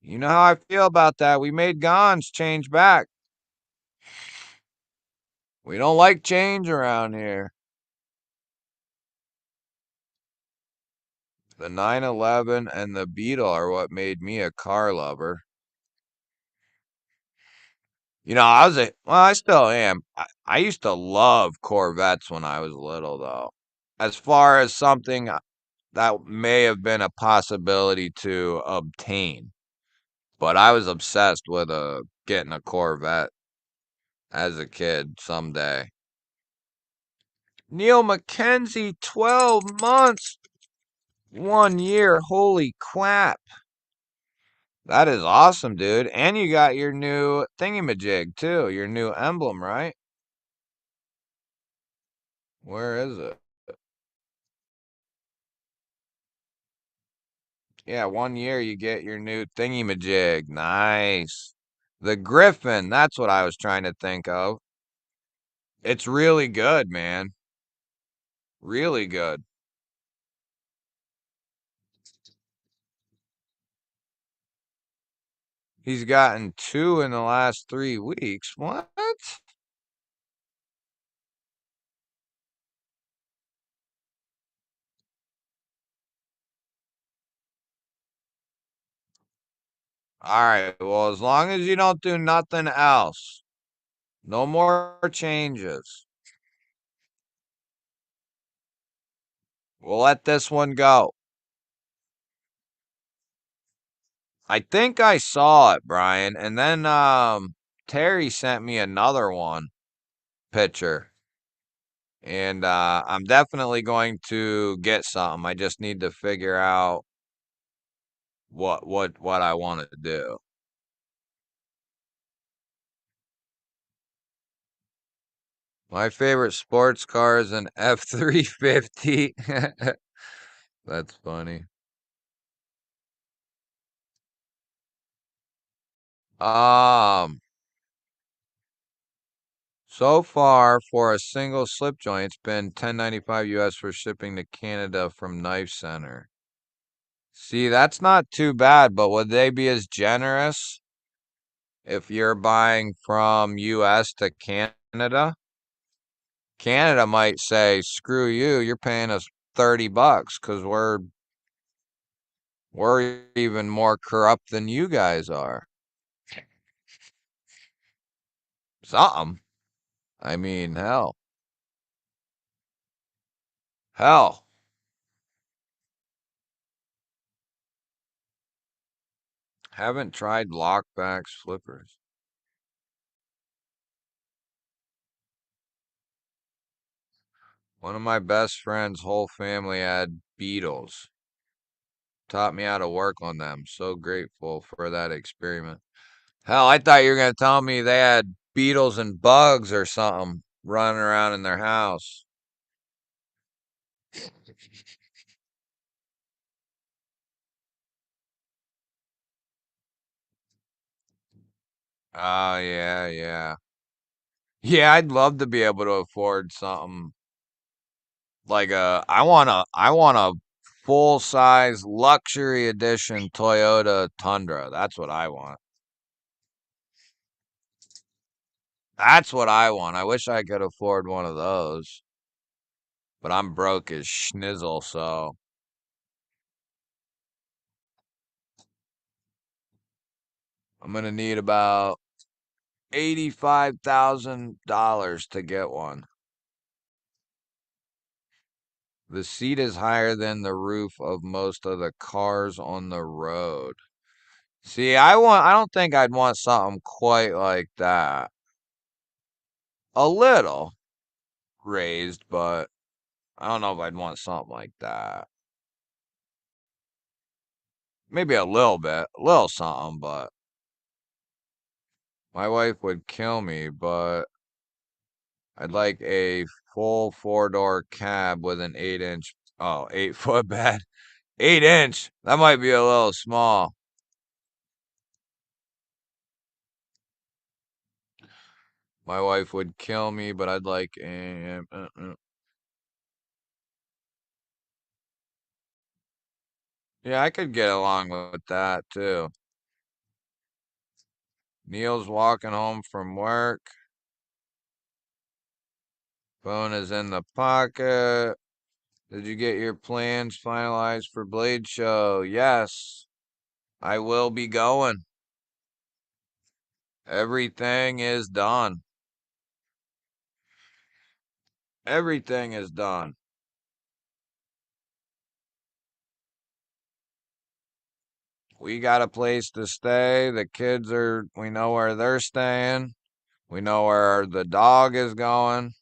You know how I feel about that. We made Gons change back. We don't like change around here. The 911 and the Beetle are what made me a car lover. I still am. I used to love Corvettes when I was little, though. As far as something that may have been a possibility to obtain, but I was obsessed with getting a Corvette as a kid someday. Neil Mackenzie, 12 months, 1 year. Holy crap. That is awesome, dude. And you got your new thingamajig, too. Your new emblem, right? Where is it? Yeah, 1 year you get your new thingamajig. Nice. The Griffin, that's what I was trying to think of. It's really good, man. Really good. He's gotten two in the last 3 weeks. What? All right. Well, as long as you don't do nothing else, no more changes. We'll let this one go. I think I saw it, Brian, and then Terry sent me another one picture. And I'm definitely going to get something. I just need to figure out what I want to do. My favorite sports car is an F-350. That's funny. Um, so far for a single slip joint, it's been 10.95 US for shipping to Canada from Knife Center. See, that's not too bad, but would they be as generous if you're buying from US to Canada? Canada might say, "Screw you, you're paying us $30 because we're even more corrupt than you guys are." Something. I mean, hell. Haven't tried Lockbacks flippers. One of my best friend's whole family had Beatles. Taught me how to work on them. So grateful for that experiment. Hell, I thought you were gonna tell me they had beetles and bugs or something running around in their house. Oh yeah, yeah. Yeah, I'd love to be able to afford something like I want a full size luxury edition Toyota Tundra. That's what I want. That's what I want. I wish I could afford one of those, but I'm broke as schnizzle, so I'm gonna need about $85,000 to get one. The seat is higher than the roof of most of the cars on the road. See, I don't think I'd want something quite like that. A little raised, but I don't know if I'd want something like that. Maybe a little bit, a little something, but my wife would kill me, but I'd like a full four-door cab with an 8-inch, 8-foot bed. 8-inch? That might be a little small. My wife would kill me, but I'd like yeah, I could get along with that too. Neil's walking home from work. Phone is in the pocket. Did you get your plans finalized for Blade Show? Yes, I will be going. Everything is done. Everything is done. We got a place to stay. We know where they're staying. We know where the dog is going.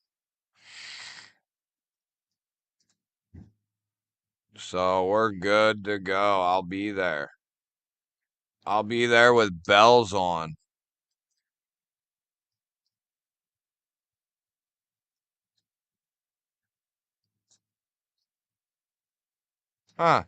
So we're good to go. I'll be there. I'll be there with bells on. Huh.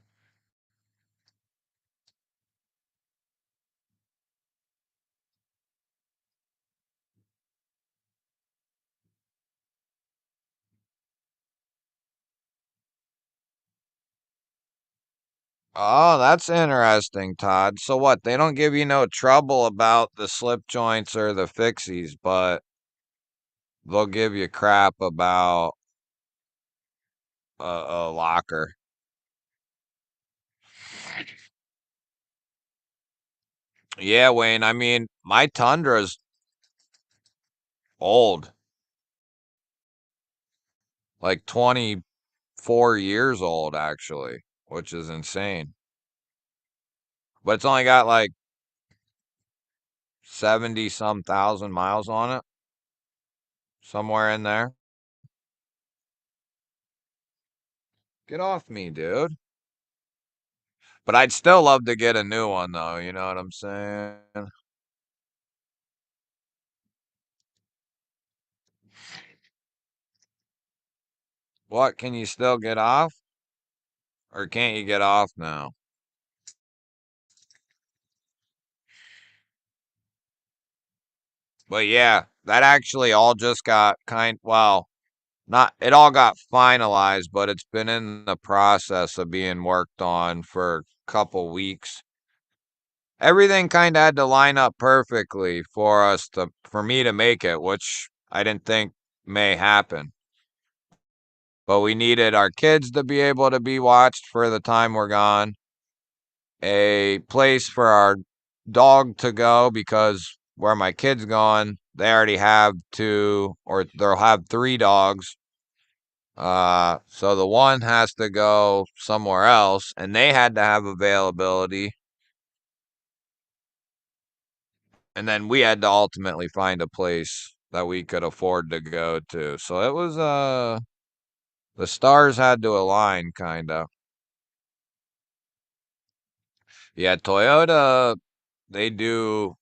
Oh, that's interesting, Todd. So what? They don't give you no trouble about the slip joints or the fixies, but they'll give you crap about a locker. Yeah, Wayne. I mean, my Tundra's old, like 24 years old, actually, which is insane. But it's only got like 70 some thousand miles on it, somewhere in there. Get off me, dude. But I'd still love to get a new one, though. You know what I'm saying? What? Can you still get off? Or can't you get off now? But yeah, that actually all just got not, it all got finalized, but it's been in the process of being worked on for a couple weeks. Everything kind of had to line up perfectly for me to make it, which I didn't think may happen. But we needed our kids to be able to be watched for the time we're gone, a place for our dog to go because where my kids gone, they already have two or they'll have three dogs. So the one has to go somewhere else, and they had to have availability. And then we had to ultimately find a place that we could afford to go to. So it was the stars had to align kinda. Yeah, Toyota, they do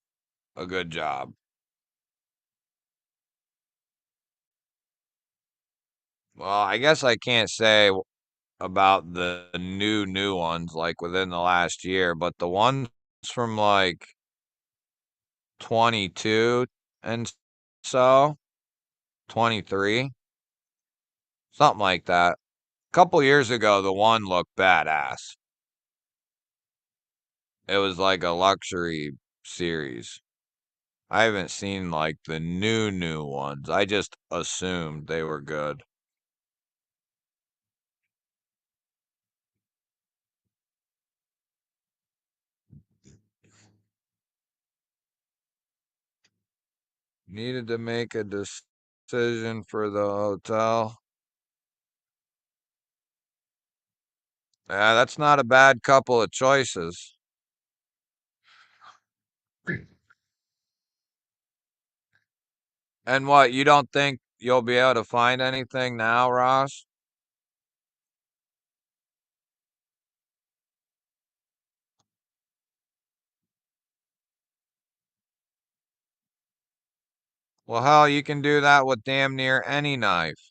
a good job. Well, I guess I can't say about the new ones like within the last year, but the ones from like 22 and so 23, something like that. A couple years ago, the one looked badass. It was like a luxury series. I haven't seen like the new ones. I just assumed they were good. Needed to make a decision for the hotel. Yeah, that's not a bad couple of choices. And what, you don't think you'll be able to find anything now, Ross? Well, hell, you can do that with damn near any knife.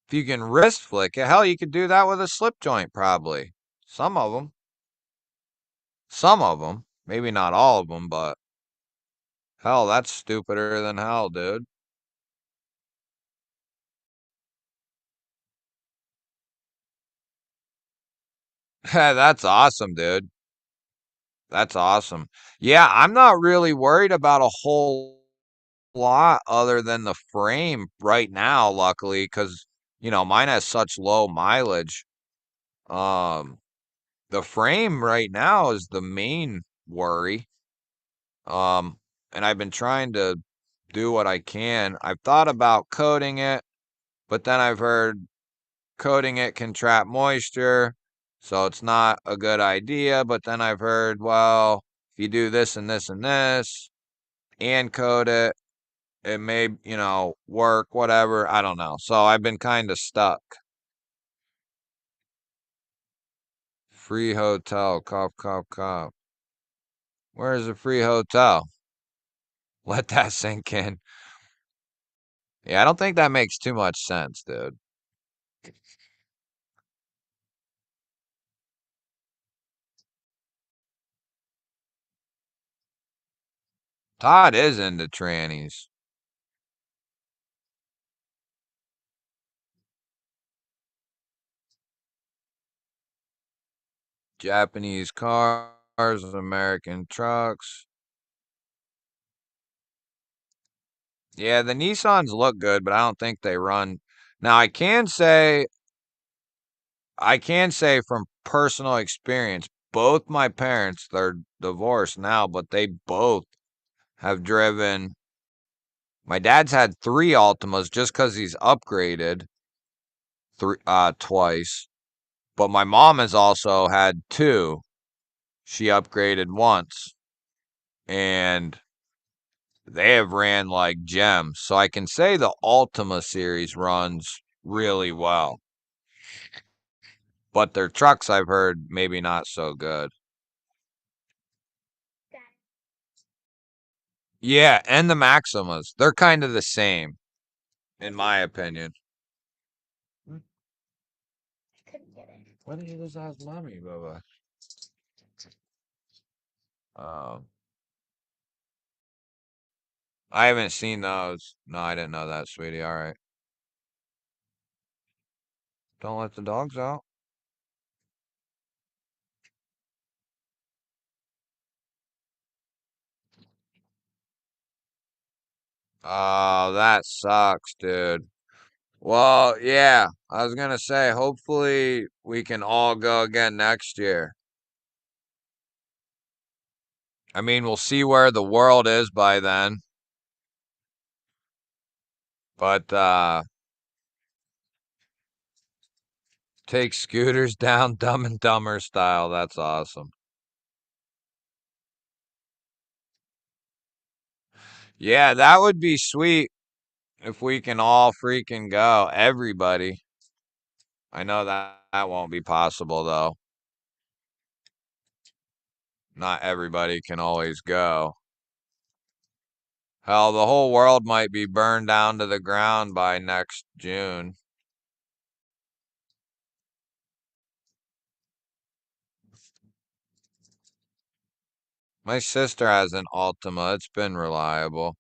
If you can wrist flick it, hell, you could do that with a slip joint, probably. Some of them. Some of them. Maybe not all of them, but hell, that's stupider than hell, dude. That's awesome, dude. That's awesome. Yeah, I'm not really worried about a whole lot other than the frame right now, luckily, because mine has such low mileage. Um, the frame right now is the main worry. Um, and I've been trying to do what I can. I've thought about coating it, but then I've heard coating it can trap moisture, so it's not a good idea. But then I've heard, well, if you do this and this and this and coat it, it may, work, whatever. I don't know. So I've been kind of stuck. Free hotel, cough, cough, cough. Where's the free hotel? Let that sink in. Yeah, I don't think that makes too much sense, dude. Todd is into trannies. Japanese cars, American trucks. Yeah, the Nissans look good, but I don't think they run. Now, I can say from personal experience, both my parents, they're divorced now, but they both have driven. My dad's had three Altimas just because he's upgraded twice. But my mom has also had two. She upgraded once, and they have ran like gems. So I can say the Altima series runs really well. But their trucks, I've heard, maybe not so good. Yeah, and the Maximas. They're kind of the same, in my opinion. I couldn't get it. Why did you just ask mommy, Bubba? Um, I haven't seen those. No, I didn't know that, sweetie. All right. Don't let the dogs out. Oh, that sucks, dude. Well, yeah, I was gonna say, hopefully we can all go again next year. I mean, we'll see where the world is by then, but take scooters down Dumb and Dumber style. That's awesome. Yeah, that would be sweet if we can all freaking go. Everybody. I know that won't be possible though. Not everybody can always go. Hell, the whole world might be burned down to the ground by next June. My sister has an Altima. It's been reliable.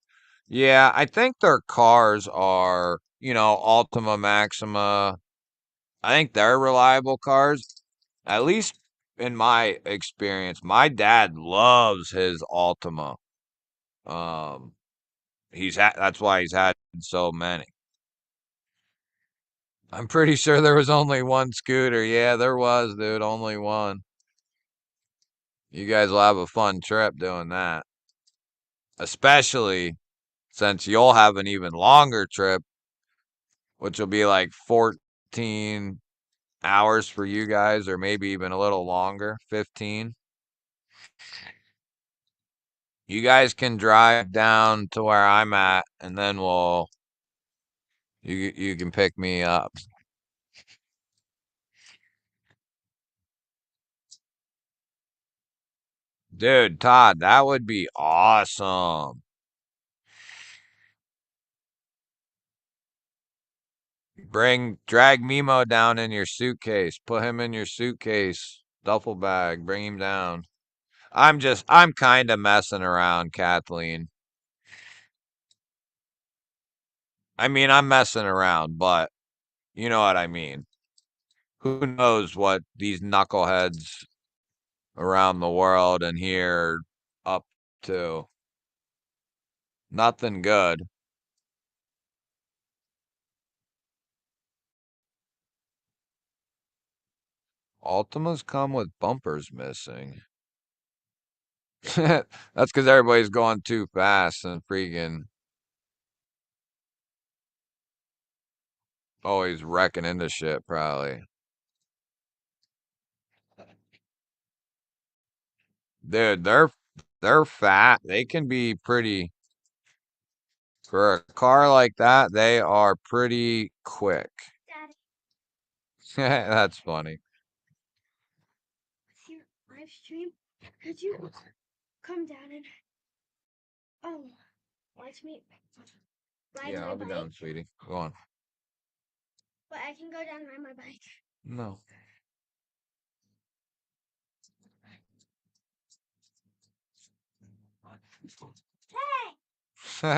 Yeah, I think their cars are, Altima Maxima. I think they're reliable cars. At least in my experience, my dad loves his Altima. Um, that's why he's had so many. I'm pretty sure there was only one scooter. Yeah, there was, dude, only one. You guys will have a fun trip doing that. Especially since you'll have an even longer trip, which will be like 14 hours for you guys, or maybe even a little longer, 15. You guys can drive down to where I'm at, and then you can pick me up. Dude, Todd, that would be awesome. Drag Mimo down in your suitcase. Put him in your suitcase, duffel bag. Bring him down. I'm kind of messing around, Kathleen. I mean, I'm messing around, but you know what I mean. Who knows what these knuckleheads around the world and here up to? Nothing good. Altimas come with bumpers missing. That's because everybody's going too fast and freaking always wrecking into shit, probably. Dude, they're fat. They can be pretty for a car like that. They are pretty quick. Daddy, That's funny. with your live stream, could you come down and watch me ride Yeah, my I'll be bike? down, sweetie. Go on. But I can go down and ride my bike. No. Hey!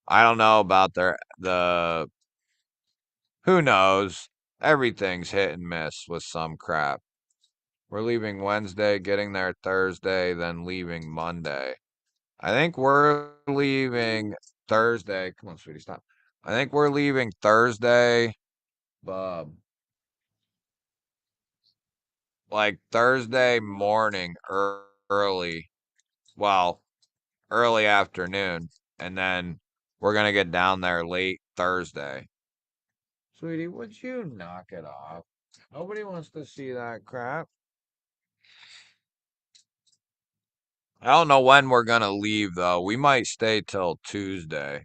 I don't know about the who knows? Everything's hit and miss with some crap. We're leaving Wednesday, getting there Thursday, then leaving Monday. I think we're leaving Thursday. Come on, sweetie, stop. I think we're leaving Thursday, like Thursday morning early. Well, early afternoon, and then we're gonna get down there late Thursday. Sweetie, would you knock it off? Nobody wants to see that crap. I don't know when we're gonna leave though. We might stay till Tuesday.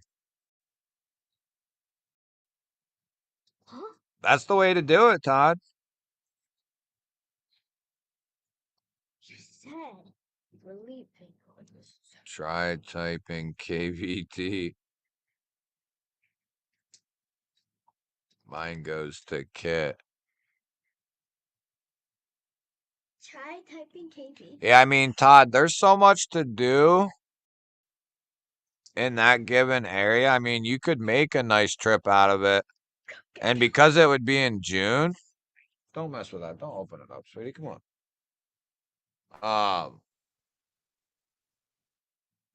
Huh? That's the way to do it, Todd. You said we're leaving. Try typing KVT. Mine goes to Kit. Try typing KV. Yeah, I mean, Todd, there's so much to do in that given area. I mean, you could make a nice trip out of it. And because it would be in June, don't mess with that. Don't open it up, sweetie. Come on.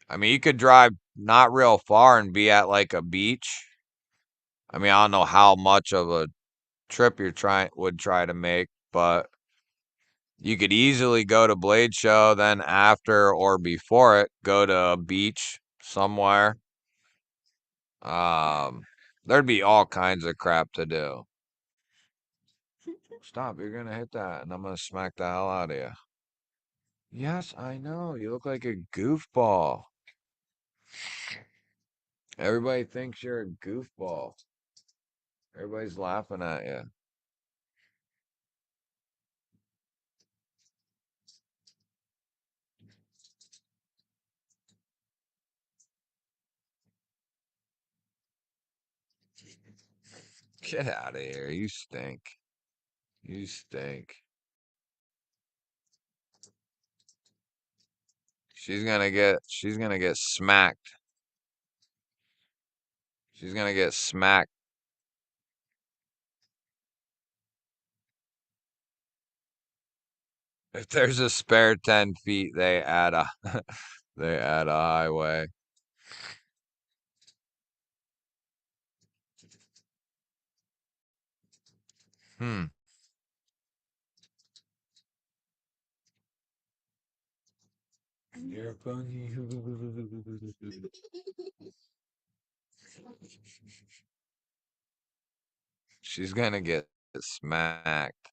I mean, you could drive not real far and be at like a beach. I mean, I don't know how much of a trip would try to make, but you could easily go to Blade Show, then after or before it, go to a beach somewhere. Um, there'd be all kinds of crap to do. Stop, you're gonna hit that, and I'm gonna smack the hell out of you. Yes, I know. You look like a goofball. Everybody thinks you're a goofball. Everybody's laughing at you. Get out of here. You stink. You stink. She's gonna get smacked. She's gonna get smacked. If there's a spare 10 feet, they add a they add a highway. Hmm. You're funny. She's gonna get smacked.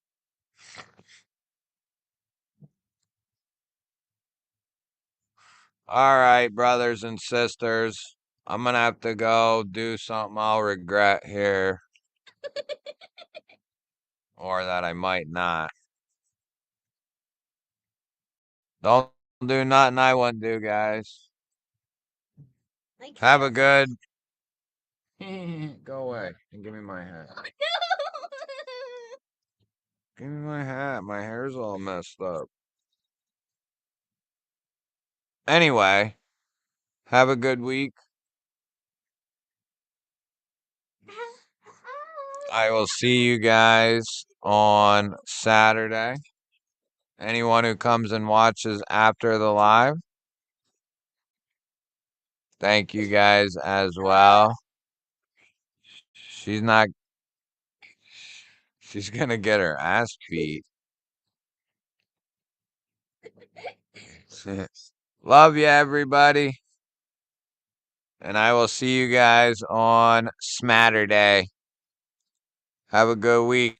All right, brothers and sisters. I'm gonna have to go do something I'll regret here, or that I might not. Don't do nothing I wouldn't do, guys. Like Have a this. good. Go away and give me my hat. Give me my hat. My hair's all messed up. Anyway, have a good week. I will see you guys on Saturday. Anyone who comes and watches after the live, thank you guys as well. She's not. She's gonna get her ass beat. Love you, everybody. And I will see you guys on Smatterday. Have a good week.